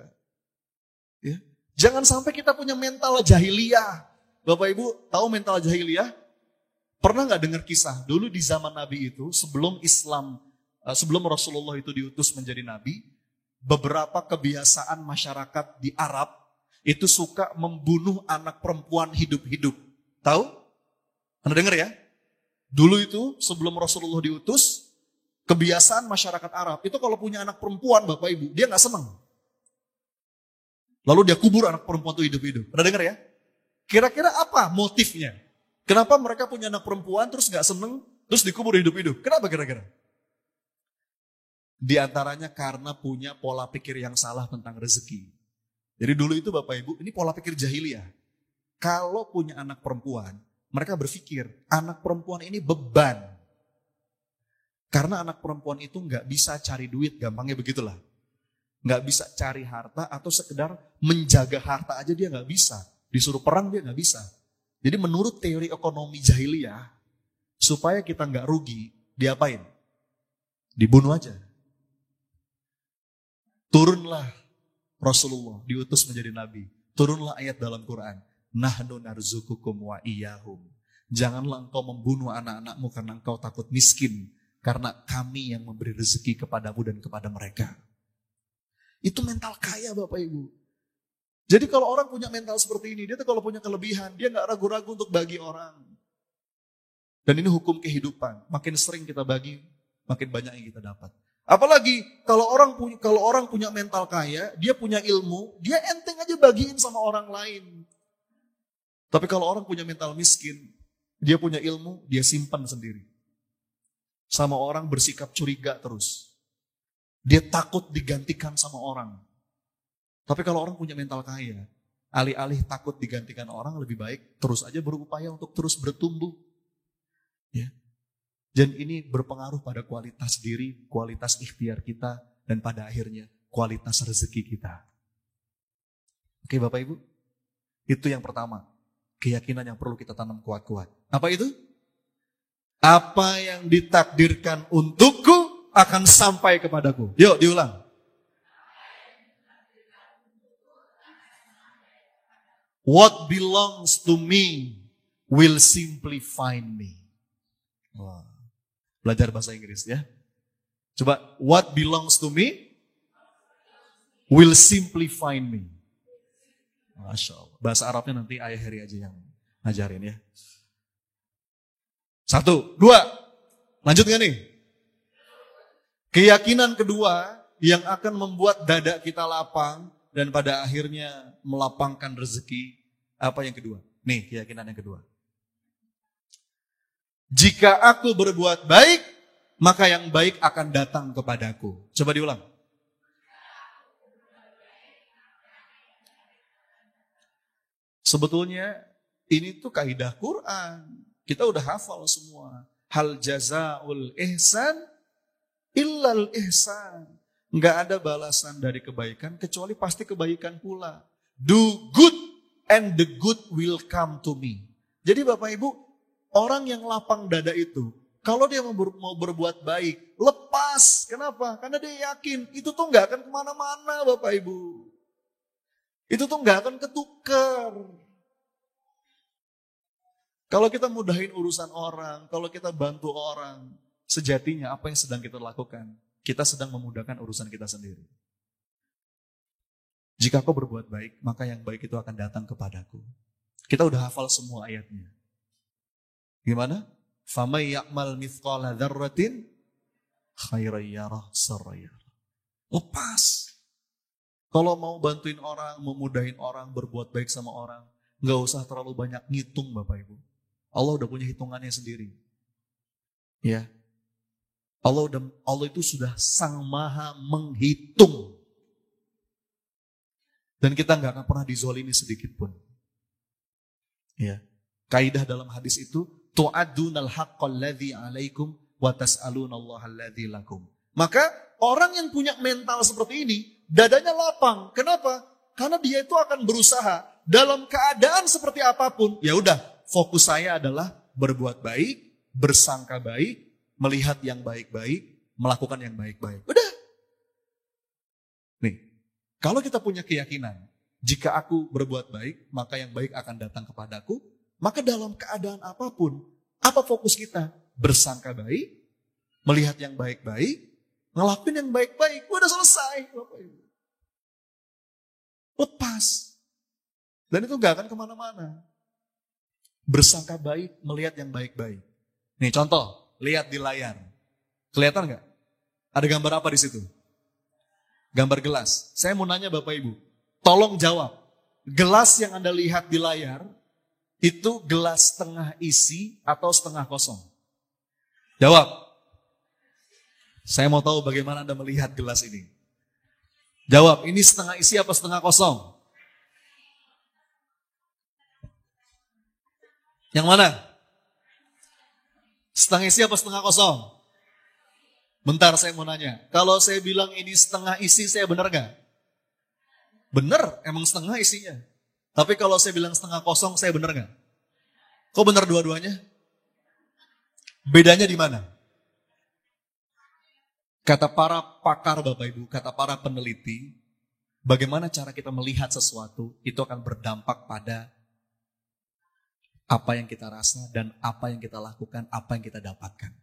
Ya, jangan sampai kita punya mental jahiliyah. Bapak Ibu tahu mental jahiliyah? Pernah nggak dengar kisah dulu di zaman Nabi itu sebelum Islam, sebelum Rasulullah itu diutus menjadi Nabi, beberapa kebiasaan masyarakat di Arab itu suka membunuh anak perempuan hidup-hidup. Tahu? Anda dengar ya? Dulu itu sebelum Rasulullah diutus, kebiasaan masyarakat Arab itu kalau punya anak perempuan Bapak Ibu, dia nggak senang. Lalu dia kubur anak perempuan itu hidup-hidup. Pernah dengar ya? Kira-kira apa motifnya? Kenapa mereka punya anak perempuan terus nggak seneng, terus dikubur hidup-hidup? Kenapa kira-kira? Di antaranya karena punya pola pikir yang salah tentang rezeki. Jadi dulu itu Bapak Ibu, ini pola pikir jahiliyah. Kalau punya anak perempuan, mereka berpikir anak perempuan ini beban. Karena anak perempuan itu nggak bisa cari duit, gampangnya begitulah. Nggak bisa cari harta atau sekedar menjaga harta aja dia nggak bisa. Disuruh perang dia nggak bisa. Jadi menurut teori ekonomi jahiliyah, supaya kita nggak rugi, diapain? Dibunuh aja. Turunlah Rasulullah, diutus menjadi nabi. Turunlah ayat dalam Quran. Nahnu narzukukum wa iyahum. Janganlah engkau membunuh anak-anakmu karena engkau takut miskin. Karena kami yang memberi rezeki kepadamu dan kepada mereka. Itu mental kaya Bapak Ibu. Jadi kalau orang punya mental seperti ini, dia tuh kalau punya kelebihan, dia gak ragu-ragu untuk bagi orang. Dan ini hukum kehidupan. Makin sering kita bagi, makin banyak yang kita dapat. Apalagi kalau orang punya mental kaya, dia punya ilmu, dia enteng aja bagiin sama orang lain. Tapi kalau orang punya mental miskin, dia punya ilmu, dia simpan sendiri. Sama orang bersikap curiga terus. Dia takut digantikan sama orang. Tapi kalau orang punya mental kaya, alih-alih takut digantikan orang, lebih baik terus aja berupaya untuk terus bertumbuh. Ya. Dan ini berpengaruh pada kualitas diri, kualitas ikhtiar kita, dan pada akhirnya kualitas rezeki kita. Oke Bapak Ibu, itu yang pertama. Keyakinan yang perlu kita tanam kuat-kuat. Apa itu? Apa yang ditakdirkan untukku akan sampai kepadaku. Yuk diulang. What belongs to me will simply find me. Wah, belajar bahasa Inggris ya. Coba, what belongs to me will simply find me. Masya Allah. Bahasa Arabnya nanti Ayah Heri aja yang ngajarin ya. 1, 2. Lanjut gak nih? Keyakinan kedua yang akan membuat dada kita lapang dan pada akhirnya melapangkan rezeki Apa yang kedua? Nih, keyakinan yang kedua. Jika aku berbuat baik, maka yang baik akan datang kepadaku. Coba diulang. Sebetulnya ini tuh kaidah Quran. Kita udah hafal semua. Hal jazaul ihsan illal ihsan. Enggak ada balasan dari kebaikan kecuali pasti kebaikan pula. Do good and the good will come to me. Jadi Bapak Ibu, orang yang lapang dada itu, kalau dia mau berbuat baik, lepas. Kenapa? Karena dia yakin itu tuh enggak akan kemana-mana Bapak Ibu. Itu tuh enggak akan ketukar. Kalau kita mudahin urusan orang, kalau kita bantu orang, sejatinya apa yang sedang kita lakukan? Kita sedang memudahkan urusan kita sendiri. Jika kau berbuat baik, maka yang baik itu akan datang kepadaku. Kita udah hafal semua ayatnya. Gimana? فَمَنْ يَعْمَلْ مِثْقَالَ ذَرَّةٍ خَيْرًا يَرَهُ شَرًّا يَرَهُ. Lepas. Kalau mau bantuin orang, memudahin orang, berbuat baik sama orang, nggak usah terlalu banyak ngitung Bapak Ibu. Allah udah punya hitungannya sendiri. Ya. Allah itu sudah sang maha menghitung. Dan kita nggak akan pernah dizolimi sedikit pun. Ya. Kaidah dalam hadis itu, tu'adunal haqqal ladzi 'alaikum wa tas'alunallaha alladzi lakum. Maka orang yang punya mental seperti ini, dadanya lapang. Kenapa? Karena dia itu akan berusaha dalam keadaan seperti apapun. Ya udah, fokus saya adalah berbuat baik, bersangka baik, melihat yang baik-baik, melakukan yang baik-baik. Udah. Nih, kalau kita punya keyakinan, jika aku berbuat baik, maka yang baik akan datang kepadaku, maka dalam keadaan apapun, apa fokus kita? Bersangka baik, melihat yang baik-baik, ngelakuin yang baik-baik. Udah selesai. Lepas. Dan itu gak akan kemana-mana. Bersangka baik, melihat yang baik-baik. Nih contoh, lihat di layar. Kelihatan gak? Ada gambar apa di situ? Gambar gelas. Saya mau nanya Bapak Ibu, tolong jawab. Gelas yang Anda lihat di layar, itu gelas setengah isi atau setengah kosong? Jawab. Saya mau tahu bagaimana Anda melihat gelas ini. Jawab, ini setengah isi apa setengah kosong? Yang mana? Setengah isi apa setengah kosong? Bentar saya mau nanya. Kalau saya bilang ini setengah isi, saya benar gak? Benar, emang setengah isinya. Tapi kalau saya bilang setengah kosong, saya benar gak? Kok benar dua-duanya? Bedanya di mana? Kata para pakar Bapak Ibu, kata para peneliti, bagaimana cara kita melihat sesuatu, itu akan berdampak pada apa yang kita rasa dan apa yang kita lakukan, apa yang kita dapatkan.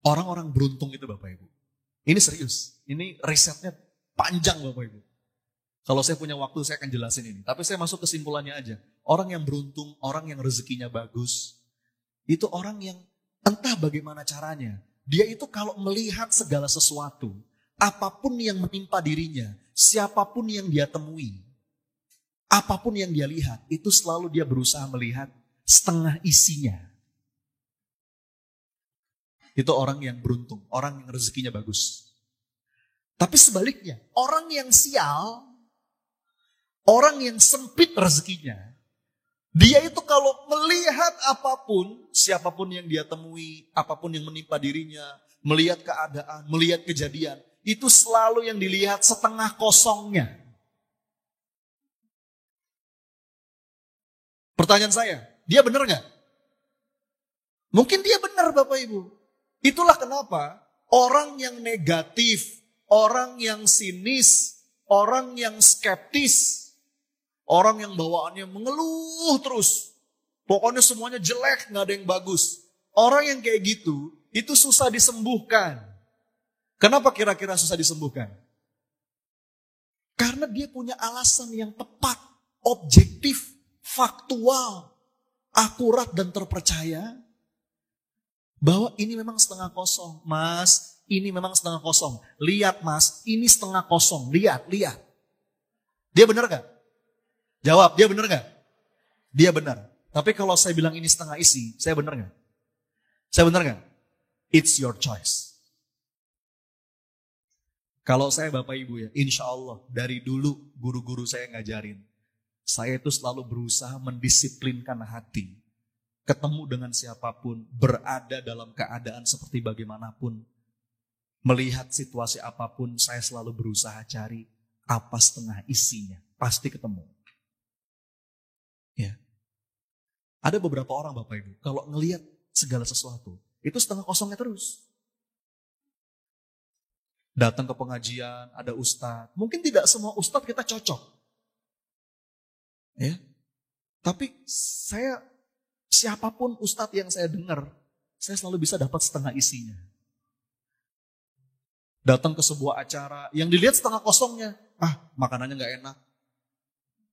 Orang-orang beruntung itu Bapak Ibu. Ini serius, ini risetnya panjang Bapak Ibu. Kalau saya punya waktu saya akan jelasin ini. Tapi saya masuk kesimpulannya aja. Orang yang beruntung, orang yang rezekinya bagus, itu orang yang entah bagaimana caranya. Dia itu kalau melihat segala sesuatu, apapun yang menimpa dirinya, siapapun yang dia temui, apapun yang dia lihat, itu selalu dia berusaha melihat setengah isinya. Itu orang yang beruntung, orang yang rezekinya bagus. Tapi sebaliknya, orang yang sial, orang yang sempit rezekinya, dia itu kalau melihat apapun, siapapun yang dia temui, apapun yang menimpa dirinya, melihat keadaan, melihat kejadian, itu selalu yang dilihat setengah kosongnya. Pertanyaan saya, dia benar nggak? Mungkin dia benar Bapak Ibu. Itulah kenapa orang yang negatif, orang yang sinis, orang yang skeptis, orang yang bawaannya mengeluh terus. Pokoknya semuanya jelek, nggak ada yang bagus. Orang yang kayak gitu, itu susah disembuhkan. Kenapa kira-kira susah disembuhkan? Karena dia punya alasan yang tepat, objektif, faktual, akurat dan terpercaya. Bahwa ini memang setengah kosong. Mas, ini memang setengah kosong. Lihat mas, ini setengah kosong. Lihat. Dia benar gak? Jawab, dia benar gak? Dia benar. Tapi kalau saya bilang ini setengah isi, saya benar nggak? Saya benar nggak? It's your choice. Kalau saya Bapak Ibu ya, insya Allah dari dulu guru-guru saya ngajarin. Saya itu selalu berusaha mendisiplinkan hati. Ketemu dengan siapapun, berada dalam keadaan seperti bagaimanapun. Melihat situasi apapun, saya selalu berusaha cari apa setengah isinya. Pasti ketemu. Ya. Ada beberapa orang Bapak Ibu, kalau ngelihat segala sesuatu, itu setengah kosongnya terus. Datang ke pengajian, ada ustadz. Mungkin tidak semua ustadz kita cocok. Ya. Tapi siapapun ustadz yang saya dengar, saya selalu bisa dapat setengah isinya. Datang ke sebuah acara, yang dilihat setengah kosongnya. Makanannya gak enak.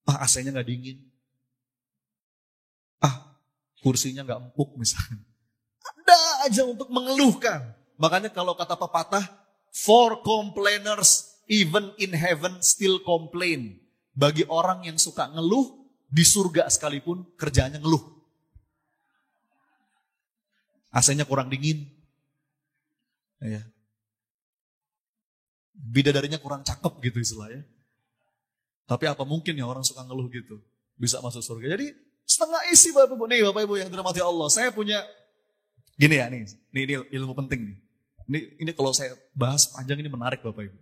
AC-nya gak dingin. Kursinya gak empuk misalnya. Ada aja untuk mengeluhkan. Makanya kalau kata pepatah, for complainers, even in heaven still complain. Bagi orang yang suka ngeluh, di surga sekalipun kerjaannya ngeluh. AC-nya kurang dingin. Ya. Bidadarinya kurang cakep gitu istilahnya. Tapi apa mungkin ya orang suka ngeluh gitu bisa masuk surga. Jadi setengah isi Bapak Ibu. Nih Bapak Ibu yang dirahmati Allah. Saya punya gini ya nih. Ini ilmu penting nih. Ini kalau saya bahas panjang ini menarik Bapak Ibu.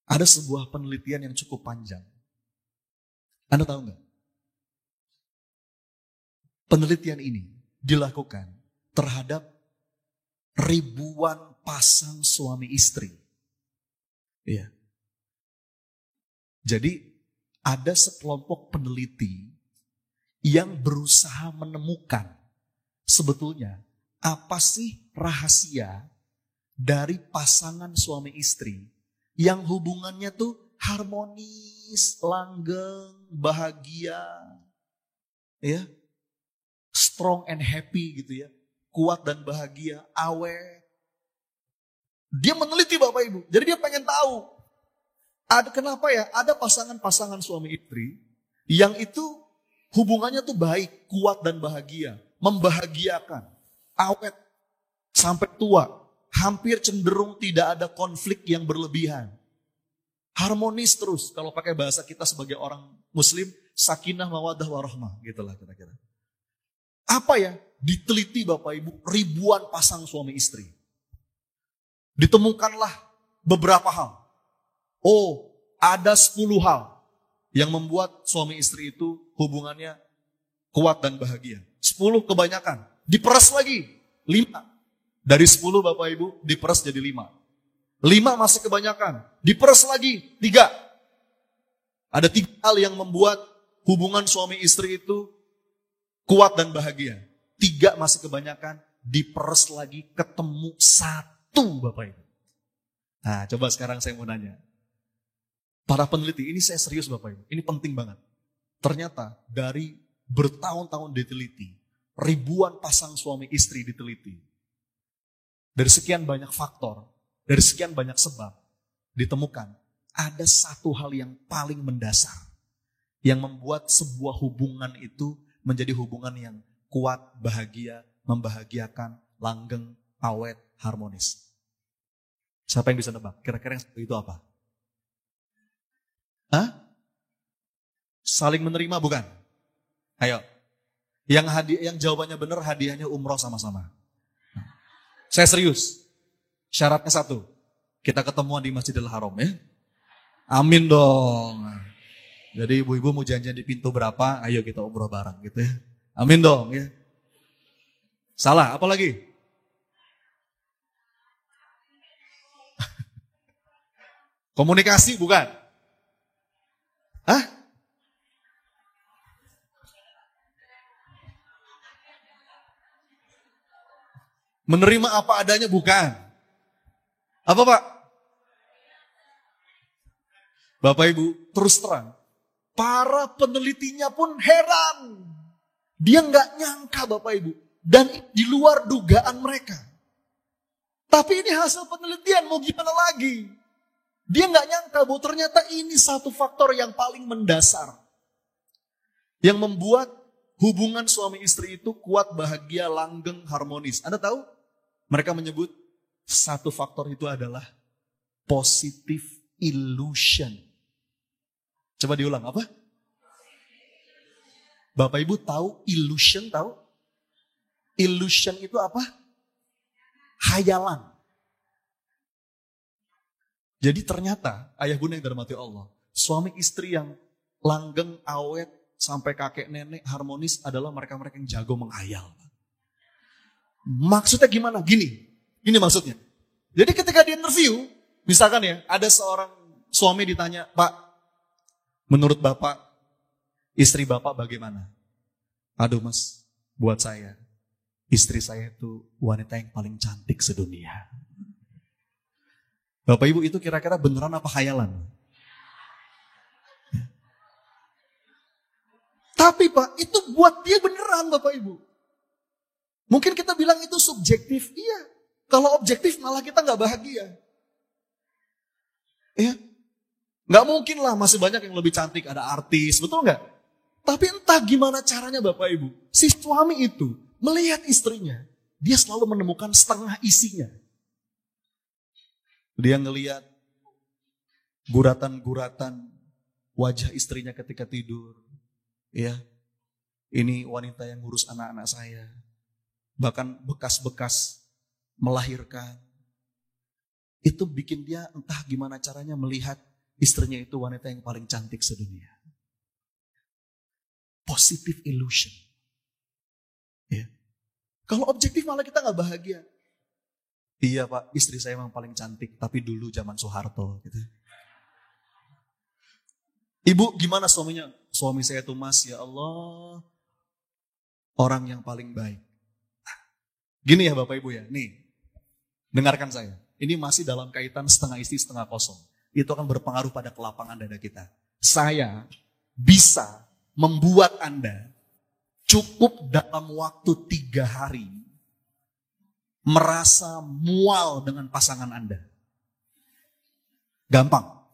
Ada sebuah penelitian yang cukup panjang. Anda tahu nggak? Penelitian ini dilakukan terhadap ribuan pasang suami istri. Iya. Jadi ada sekelompok peneliti yang berusaha menemukan sebetulnya apa sih rahasia dari pasangan suami istri yang hubungannya tuh harmonis, langgeng, bahagia, ya, strong and happy gitu ya, kuat dan bahagia, awet. Dia meneliti Bapak Ibu, jadi dia pengen tahu. Kenapa ya ada pasangan-pasangan suami istri yang itu hubungannya tuh baik, kuat dan bahagia, membahagiakan, awet sampai tua, hampir cenderung tidak ada konflik yang berlebihan. Harmonis terus, kalau pakai bahasa kita sebagai orang muslim, sakinah mawaddah warahmah, gitulah kira-kira. Apa ya? Diteliti Bapak Ibu, ribuan pasang suami istri. Ditemukanlah beberapa hal. Ada 10 hal yang membuat suami istri itu hubungannya kuat dan bahagia. 10 kebanyakan. Diperas lagi. 5. Dari 10 Bapak Ibu, diperas jadi 5. 5 masih kebanyakan. Diperas lagi. 3. Ada 3 hal yang membuat hubungan suami istri itu kuat dan bahagia. 3 masih kebanyakan. Diperas lagi. Ketemu 1 Bapak Ibu. Nah coba sekarang saya mau nanya. Para peneliti, ini saya serius Bapak Ibu, ini penting banget. Ternyata dari bertahun-tahun diteliti, ribuan pasang suami istri diteliti. Dari sekian banyak faktor, dari sekian banyak sebab, ditemukan ada satu hal yang paling mendasar. Yang membuat sebuah hubungan itu menjadi hubungan yang kuat, bahagia, membahagiakan, langgeng, awet, harmonis. Siapa yang bisa nebak? Kira-kira yang itu apa? Saling menerima bukan? Ayo. Yang jawabannya benar hadiahnya umroh sama-sama. Saya serius. Syaratnya 1. Kita ketemuan di Masjidil Haram ya. Amin dong. Jadi ibu-ibu mau janjian di pintu berapa? Ayo kita umroh bareng gitu ya. Amin dong ya. Salah, apa lagi? Komunikasi bukan? Menerima apa adanya bukan? Apa Pak? Bapak Ibu, terus terang. Para penelitinya pun heran. Dia nggak nyangka Bapak Ibu. Dan di luar dugaan mereka. Tapi ini hasil penelitian, mau gimana lagi? Dia nggak nyangka bahwa ternyata ini satu faktor yang paling mendasar. Yang membuat hubungan suami istri itu kuat, bahagia, langgeng, harmonis. Anda tahu? Mereka menyebut satu faktor itu adalah positive illusion. Coba diulang, apa? Bapak Ibu tahu illusion, tahu? Illusion itu apa? Hayalan. Jadi ternyata, ayah bunda yang dirahmati Allah, suami istri yang langgeng, awet, sampai kakek nenek harmonis adalah mereka-mereka yang jago menghayal. Maksudnya gimana? Gini maksudnya. Jadi ketika di interview, misalkan ya, ada seorang suami ditanya, Pak, menurut Bapak, istri Bapak bagaimana? Aduh Mas, buat saya, istri saya itu wanita yang paling cantik sedunia. Bapak Ibu itu kira-kira beneran apa khayalan? Tapi Pak, itu buat dia beneran Bapak Ibu. Mungkin kita bilang itu subjektif. Iya. Kalau objektif malah kita gak bahagia. Ya. Gak mungkin lah, masih banyak yang lebih cantik. Ada artis, betul gak? Tapi entah gimana caranya Bapak Ibu. Si suami itu melihat istrinya. Dia selalu menemukan setengah isinya. Dia ngelihat guratan-guratan wajah istrinya ketika tidur. Ya, ini wanita yang ngurus anak-anak saya. Bahkan bekas-bekas melahirkan. Itu bikin dia entah gimana caranya melihat istrinya itu wanita yang paling cantik sedunia. Positive illusion. Ya. Kalau objektif malah kita gak bahagia. Iya Pak, istri saya memang paling cantik, tapi dulu zaman Soeharto. Gitu. Ibu gimana suaminya? Suami saya tuh Mas, ya Allah, orang yang paling baik. Gini ya Bapak Ibu ya, nih, dengarkan saya. Ini masih dalam kaitan setengah isi setengah kosong. Itu akan berpengaruh pada kelapangan dada kita. Saya bisa membuat Anda cukup dalam waktu 3 hari merasa mual dengan pasangan Anda. Gampang.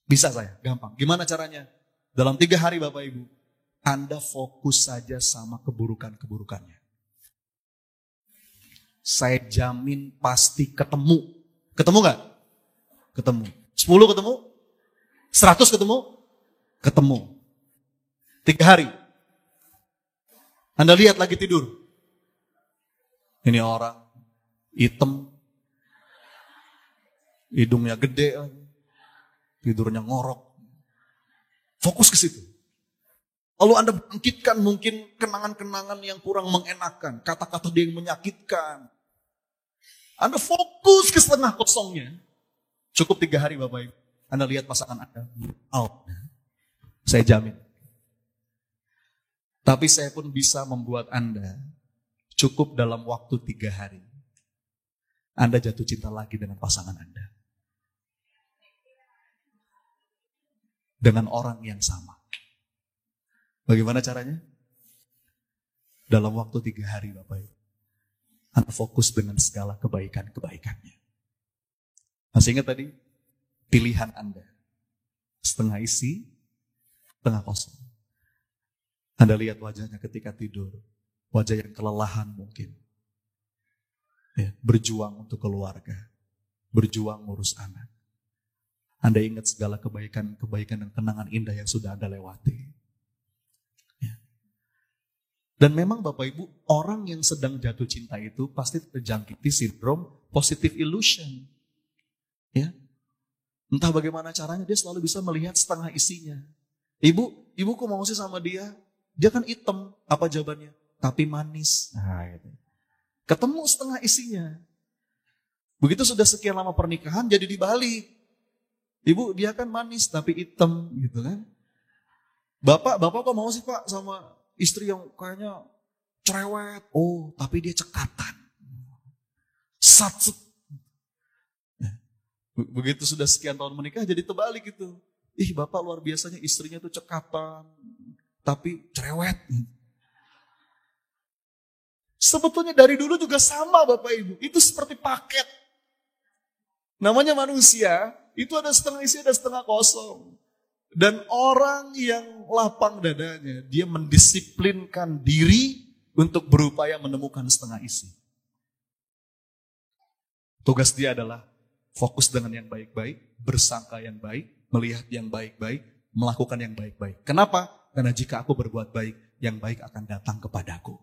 Bisa saya, gampang. Gimana caranya? Dalam 3 hari Bapak Ibu, Anda fokus saja sama keburukan-keburukannya. Saya jamin pasti ketemu. Ketemu gak? Ketemu. 10 ketemu? 100 ketemu? Ketemu. 3 hari. Anda lihat lagi tidur. Ini orang hitam, hidungnya gede, tidurnya ngorok. Fokus ke situ. Lalu Anda bangkitkan mungkin kenangan-kenangan yang kurang mengenakan, kata-kata dia yang menyakitkan. Anda fokus ke setengah kosongnya. Cukup 3 hari Bapak Ibu. Anda lihat pasangan Anda out. Saya jamin. Tapi saya pun bisa membuat Anda cukup dalam waktu 3 hari. Anda jatuh cinta lagi dengan pasangan Anda. Dengan orang yang sama. Bagaimana caranya? Dalam waktu 3 hari Bapak Ibu. Anda fokus dengan segala kebaikan-kebaikannya. Masih ingat tadi? Pilihan Anda. Setengah isi, setengah kosong. Anda lihat wajahnya ketika tidur. Wajah yang kelelahan mungkin. Ya, berjuang untuk keluarga. Berjuang ngurus anak. Anda ingat segala kebaikan-kebaikan dan kenangan indah yang sudah Anda lewati. Ya. Dan memang Bapak Ibu, orang yang sedang jatuh cinta itu pasti terjangkiti sindrom positive illusion. Ya. Entah bagaimana caranya dia selalu bisa melihat setengah isinya. Ibu kok mau sih sama dia? Dia kan hitam. Apa jawabannya? Tapi manis. Nah, gitu. Ketemu setengah isinya. Begitu sudah sekian lama pernikahan jadi dibalik. Ibu dia kan manis tapi hitam gitu kan. Bapak kok mau sih Pak sama istri yang kayaknya cerewet. Oh tapi dia cekatan. Satset. Begitu sudah sekian tahun menikah jadi terbalik gitu. Ih Bapak luar biasanya istrinya tuh cekatan. Tapi cerewet. Sebetulnya dari dulu juga sama Bapak Ibu. Itu seperti paket. Namanya manusia, itu ada setengah isi, ada setengah kosong. Dan orang yang lapang dadanya, dia mendisiplinkan diri untuk berupaya menemukan setengah isi. Tugas dia adalah fokus dengan yang baik-baik, bersangka yang baik, melihat yang baik-baik, melakukan yang baik-baik. Kenapa? Karena jika aku berbuat baik, yang baik akan datang kepadaku.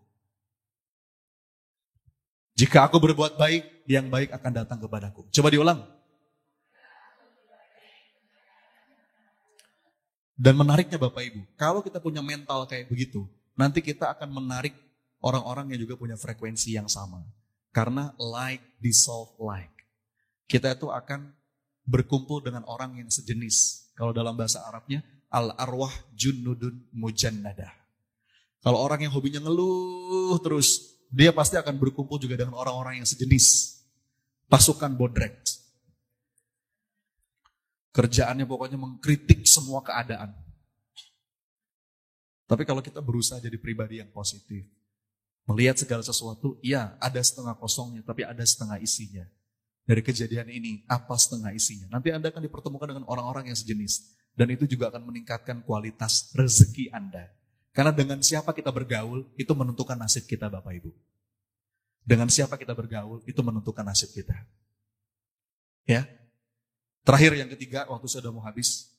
Jika aku berbuat baik, yang baik akan datang kepadaku. Coba diulang. Dan menariknya Bapak Ibu, kalau kita punya mental kayak begitu, nanti kita akan menarik orang-orang yang juga punya frekuensi yang sama. Karena like dissolve like. Kita itu akan berkumpul dengan orang yang sejenis. Kalau dalam bahasa Arabnya, al-arwah junnudun mujannadah. Kalau orang yang hobinya ngeluh terus, dia pasti akan berkumpul juga dengan orang-orang yang sejenis. Pasukan bodrek. Kerjaannya pokoknya mengkritik semua keadaan. Tapi kalau kita berusaha jadi pribadi yang positif, melihat segala sesuatu, ya ada setengah kosongnya, tapi ada setengah isinya. Dari kejadian ini, apa setengah isinya? Nanti Anda akan dipertemukan dengan orang-orang yang sejenis. Dan itu juga akan meningkatkan kualitas rezeki Anda. Karena dengan siapa kita bergaul, itu menentukan nasib kita Bapak Ibu. Dengan siapa kita bergaul, itu menentukan nasib kita. Ya. Terakhir yang ketiga, waktu sudah mau habis.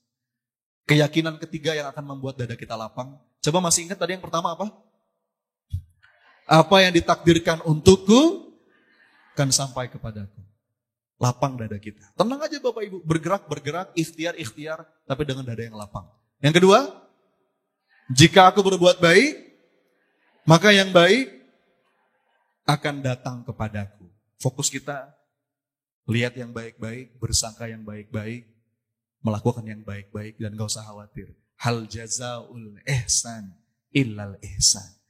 Keyakinan ketiga yang akan membuat dada kita lapang. Coba masih ingat tadi yang pertama apa? Apa yang ditakdirkan untukku, akan sampai kepadaku. Lapang dada kita. Tenang aja Bapak Ibu, bergerak, ikhtiar, tapi dengan dada yang lapang. Yang kedua, jika aku berbuat baik, maka yang baik akan datang kepadaku. Fokus kita, lihat yang baik-baik, bersangka yang baik-baik, melakukan yang baik-baik, dan gak usah khawatir. Hal jazaul ihsan illal ihsan.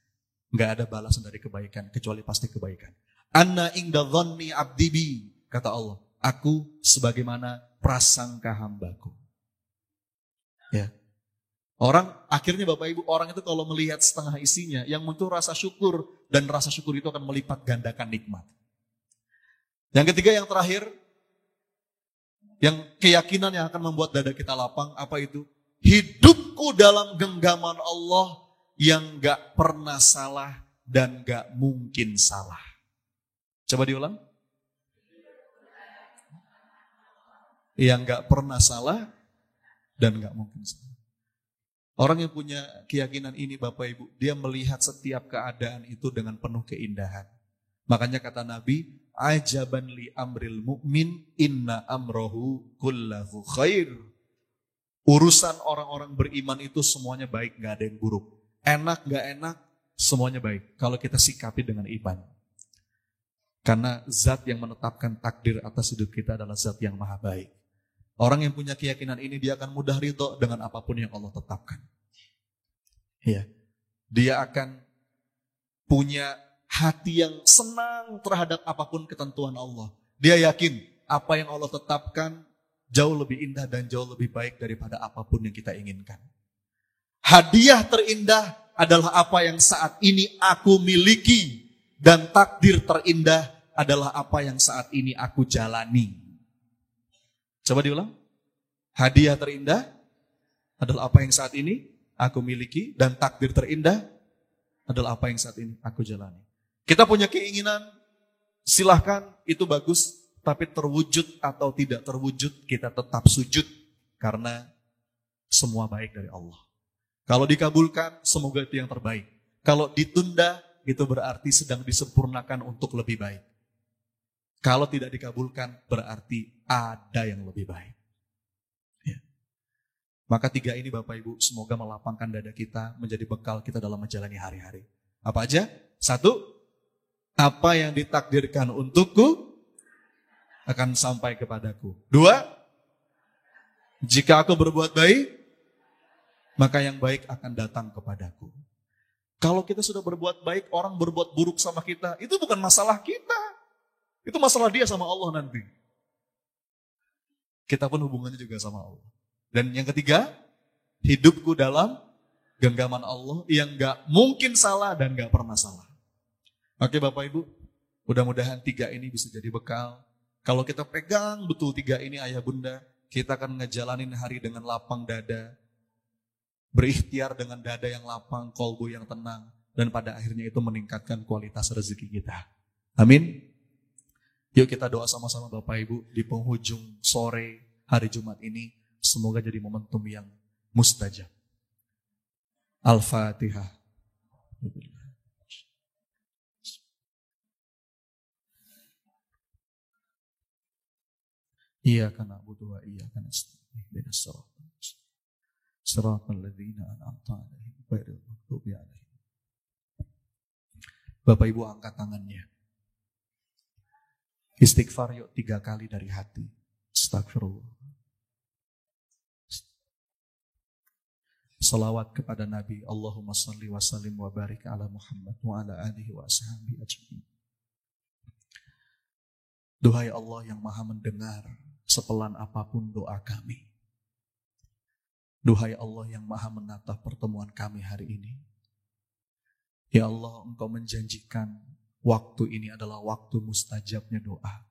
Gak ada balasan dari kebaikan, kecuali pasti kebaikan. Anna inda dhanni abdi bi, kata Allah, aku sebagaimana prasangka hambaku. Ya. Orang, akhirnya Bapak Ibu, orang itu kalau melihat setengah isinya, yang muncul rasa syukur, dan rasa syukur itu akan melipat gandakan nikmat. Yang ketiga, yang terakhir, yang keyakinan yang akan membuat dada kita lapang, apa itu? Hidupku dalam genggaman Allah yang gak pernah salah dan gak mungkin salah. Coba diulang. Yang gak pernah salah dan gak mungkin salah. Orang yang punya keyakinan ini Bapak Ibu, dia melihat setiap keadaan itu dengan penuh keindahan. Makanya kata Nabi, ajaban li amril mu'min inna amrohu kullahu khair. Urusan orang-orang beriman itu semuanya baik, gak ada yang buruk. Enak gak enak, semuanya baik. Kalau kita sikapi dengan iman. Karena zat yang menetapkan takdir atas hidup kita adalah zat yang maha baik. Orang yang punya keyakinan ini, dia akan mudah ridho dengan apapun yang Allah tetapkan. Ya, dia akan punya hati yang senang terhadap apapun ketentuan Allah. Dia yakin apa yang Allah tetapkan jauh lebih indah dan jauh lebih baik daripada apapun yang kita inginkan. Hadiah terindah adalah apa yang saat ini aku miliki. Dan takdir terindah adalah apa yang saat ini aku jalani. Coba diulang. Hadiah terindah adalah apa yang saat ini aku miliki. Dan takdir terindah adalah apa yang saat ini aku jalani. Kita punya keinginan, silahkan, itu bagus. Tapi terwujud atau tidak terwujud, kita tetap sujud. Karena semua baik dari Allah. Kalau dikabulkan, semoga itu yang terbaik. Kalau ditunda, itu berarti sedang disempurnakan untuk lebih baik. Kalau tidak dikabulkan, berarti ada yang lebih baik. Ya. Maka tiga ini Bapak Ibu, semoga melapangkan dada kita, menjadi bekal kita dalam menjalani hari-hari. Apa aja? 1, apa yang ditakdirkan untukku akan sampai kepadaku. 2, jika aku berbuat baik, maka yang baik akan datang kepadaku. Kalau kita sudah berbuat baik, orang berbuat buruk sama kita, itu bukan masalah kita. Itu masalah dia sama Allah nanti. Kita pun hubungannya juga sama Allah. Dan yang ketiga, hidupku dalam genggaman Allah yang gak mungkin salah dan gak pernah salah. Oke Bapak Ibu, mudah-mudahan 3 ini bisa jadi bekal. Kalau kita pegang betul 3 ini ayah bunda, kita akan ngejalanin hari dengan lapang dada, berikhtiar dengan dada yang lapang, kolbu yang tenang, dan pada akhirnya itu meningkatkan kualitas rezeki kita. Amin. Yuk kita doa sama-sama Bapak Ibu di penghujung sore hari Jumat ini. Semoga jadi momentum yang mustajab. Al-Fatihah. Iyyaka na'budu wa iyyaka nasta'in. Ihdinas siratal ladzina an'amta 'alaihim ghairil maghdubi 'alaihim. Bapak Ibu angkat tangannya. Istighfar yuk 3 kali dari hati. Astagfirullah. Salawat kepada Nabi. Allahumma salli wa sallim wa barik ala Muhammad wa ala alihi wa ashabihi ajma'in. Duhai Allah yang maha mendengar sepelan apapun doa kami. Duhai Allah yang maha menatap pertemuan kami hari ini. Ya Allah, Engkau menjanjikan waktu ini adalah waktu mustajabnya doa.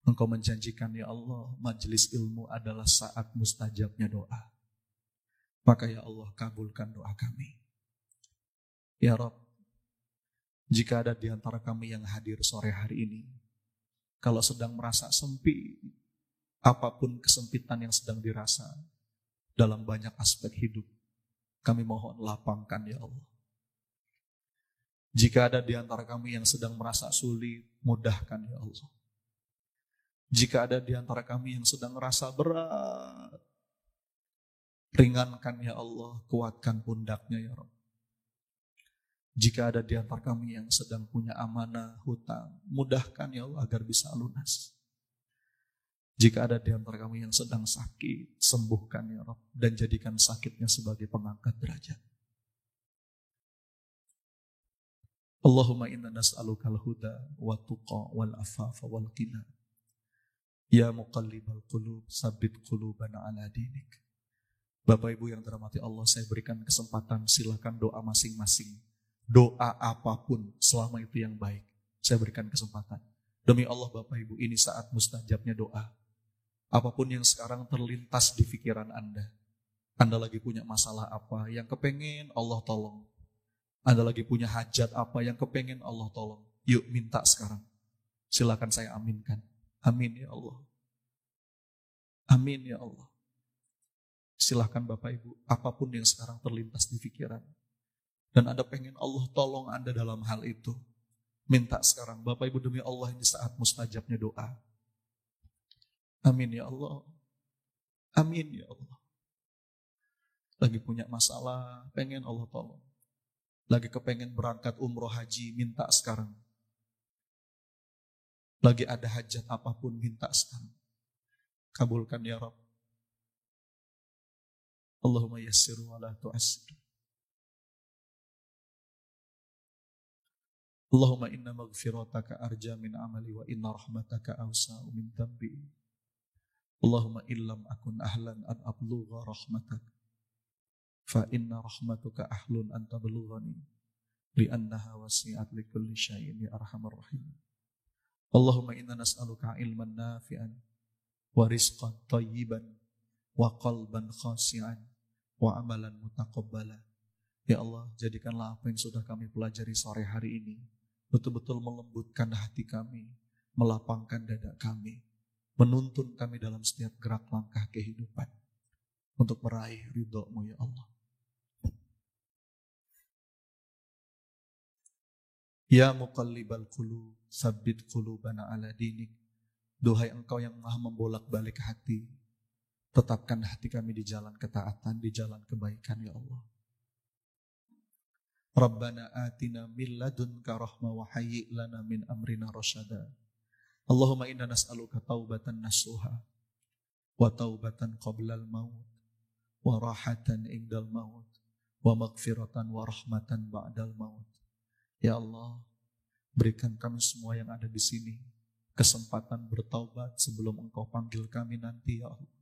Engkau menjanjikan ya Allah, majelis ilmu adalah saat mustajabnya doa. Maka ya Allah, kabulkan doa kami. Ya Rabb, jika ada di antara kami yang hadir sore hari ini, kalau sedang merasa sempit, apapun kesempitan yang sedang dirasa dalam banyak aspek hidup, kami mohon lapangkan ya Allah. Jika ada di antara kami yang sedang merasa sulit, mudahkan ya Allah. Jika ada di antara kami yang sedang merasa berat, ringankan ya Allah, kuatkan pundaknya ya Rabb. Jika ada di antara kami yang sedang punya amanah, hutang, mudahkan ya Allah agar bisa lunas. Jika ada di antara kami yang sedang sakit, sembuhkan ya Rabb, dan jadikan sakitnya sebagai pengangkat derajat. Allahumma inna nas'alukal huda wa tuqa wal afafa wal qina. Ya muqallibal qulub, sabbit qulubana ala dinik. Bapak Ibu yang dirahmati Allah, saya berikan kesempatan, silakan doa masing-masing. Doa apapun selama itu yang baik. Saya berikan kesempatan. Demi Allah Bapak Ibu, ini saat mustajabnya doa. Apapun yang sekarang terlintas di pikiran Anda. Anda lagi punya masalah apa yang kepengen Allah tolong. Anda lagi punya hajat apa yang kepengen Allah tolong. Yuk minta sekarang. Silakan saya aminkan. Amin ya Allah. Amin ya Allah. Silakan Bapak Ibu, apapun yang sekarang terlintas di pikiran. Dan Anda pengen Allah tolong Anda dalam hal itu. Minta sekarang. Bapak Ibu demi Allah ini saat mustajabnya doa. Amin ya Allah. Amin ya Allah. Lagi punya masalah, pengen Allah tolong. Lagi kepengen berangkat umroh haji, minta sekarang. Lagi ada hajat apapun, minta sekarang. Kabulkan ya Rabb. Allahumma yassir wa la tu'assir. Allahumma inna maghfirataka arja min amali wa inna rahmataka awsa'u min dhanbi. Allahumma illam akun ahlan an ablugha rahmatak. Fa inna rahmatuka ahlun an tablughani li'annaha wasi'at likulli syai'in ya arhamar rahim. Allahumma inna nas'aluka ilman nafi'an wa rizqan thayyiban wa qalban khasi'an wa amalan mutaqabbala. Ya Allah, jadikanlah apa yang sudah kami pelajari sore hari ini betul-betul melembutkan hati kami, melapangkan dada kami, menuntun kami dalam setiap gerak langkah kehidupan untuk meraih ridho-Mu ya Allah. Ya muqallibal qulub, sabbit qulubana ala dinik. Duhai Engkau yang maha membolak-balik hati, tetapkan hati kami di jalan ketaatan, di jalan kebaikan ya Allah. Rabbana atina min ladunka rahmah wa hayyi' lana min amrina rasyada. Allahumma inna nas'aluka taubatan nasuha wa taubatan qablal maut wa rahatan indal maut wa maghfiratan wa rahmatan ba'dal maut. Ya Allah, berikan kami semua yang ada di sini kesempatan bertaubat sebelum Engkau panggil kami nanti ya Allah.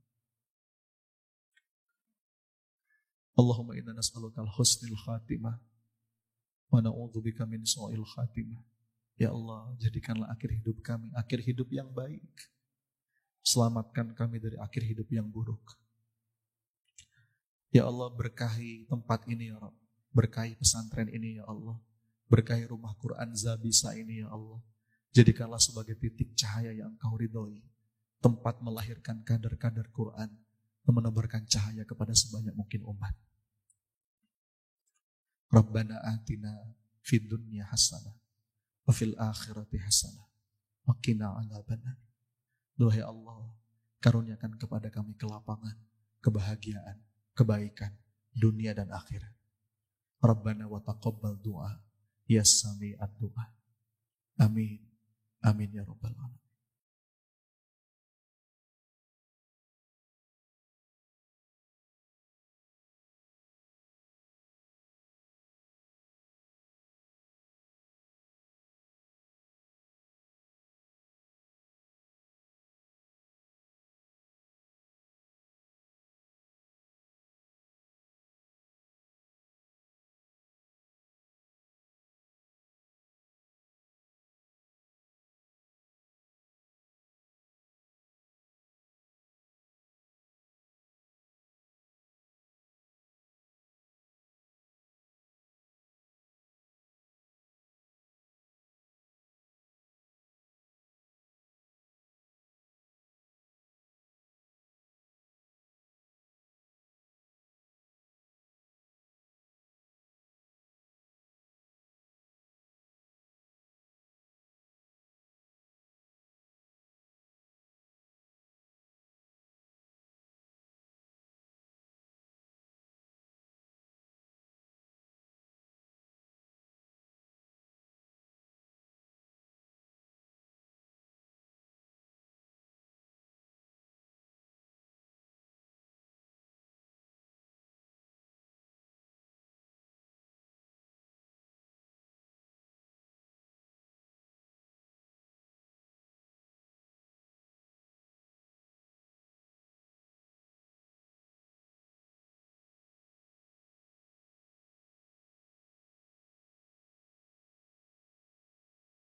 Allahumma inna nas'aluka al-husnil khatimah wa na'udzubika min su'il khatimah. Ya Allah, jadikanlah akhir hidup kami akhir hidup yang baik. Selamatkan kami dari akhir hidup yang buruk. Ya Allah, berkahi tempat ini ya Rabb. Berkahi pesantren ini ya Allah. Berkahi rumah Quran Zabisa ini ya Allah. Jadikanlah sebagai titik cahaya yang Engkau ridhoi. Tempat melahirkan kadar-kadar Quran. Dan menebarkan cahaya kepada sebanyak mungkin umat. Rabbana atina fid dunya hasanah. Wa fil akhirati hasanah. Wa qina adzabannar. Duhai Allah, karuniakan kepada kami kelapangan, kebahagiaan, kebaikan, dunia dan akhirat. Rabbana wa taqabbal du'a, ya sami'ad du'a. Amin. Amin ya rabbal alamin.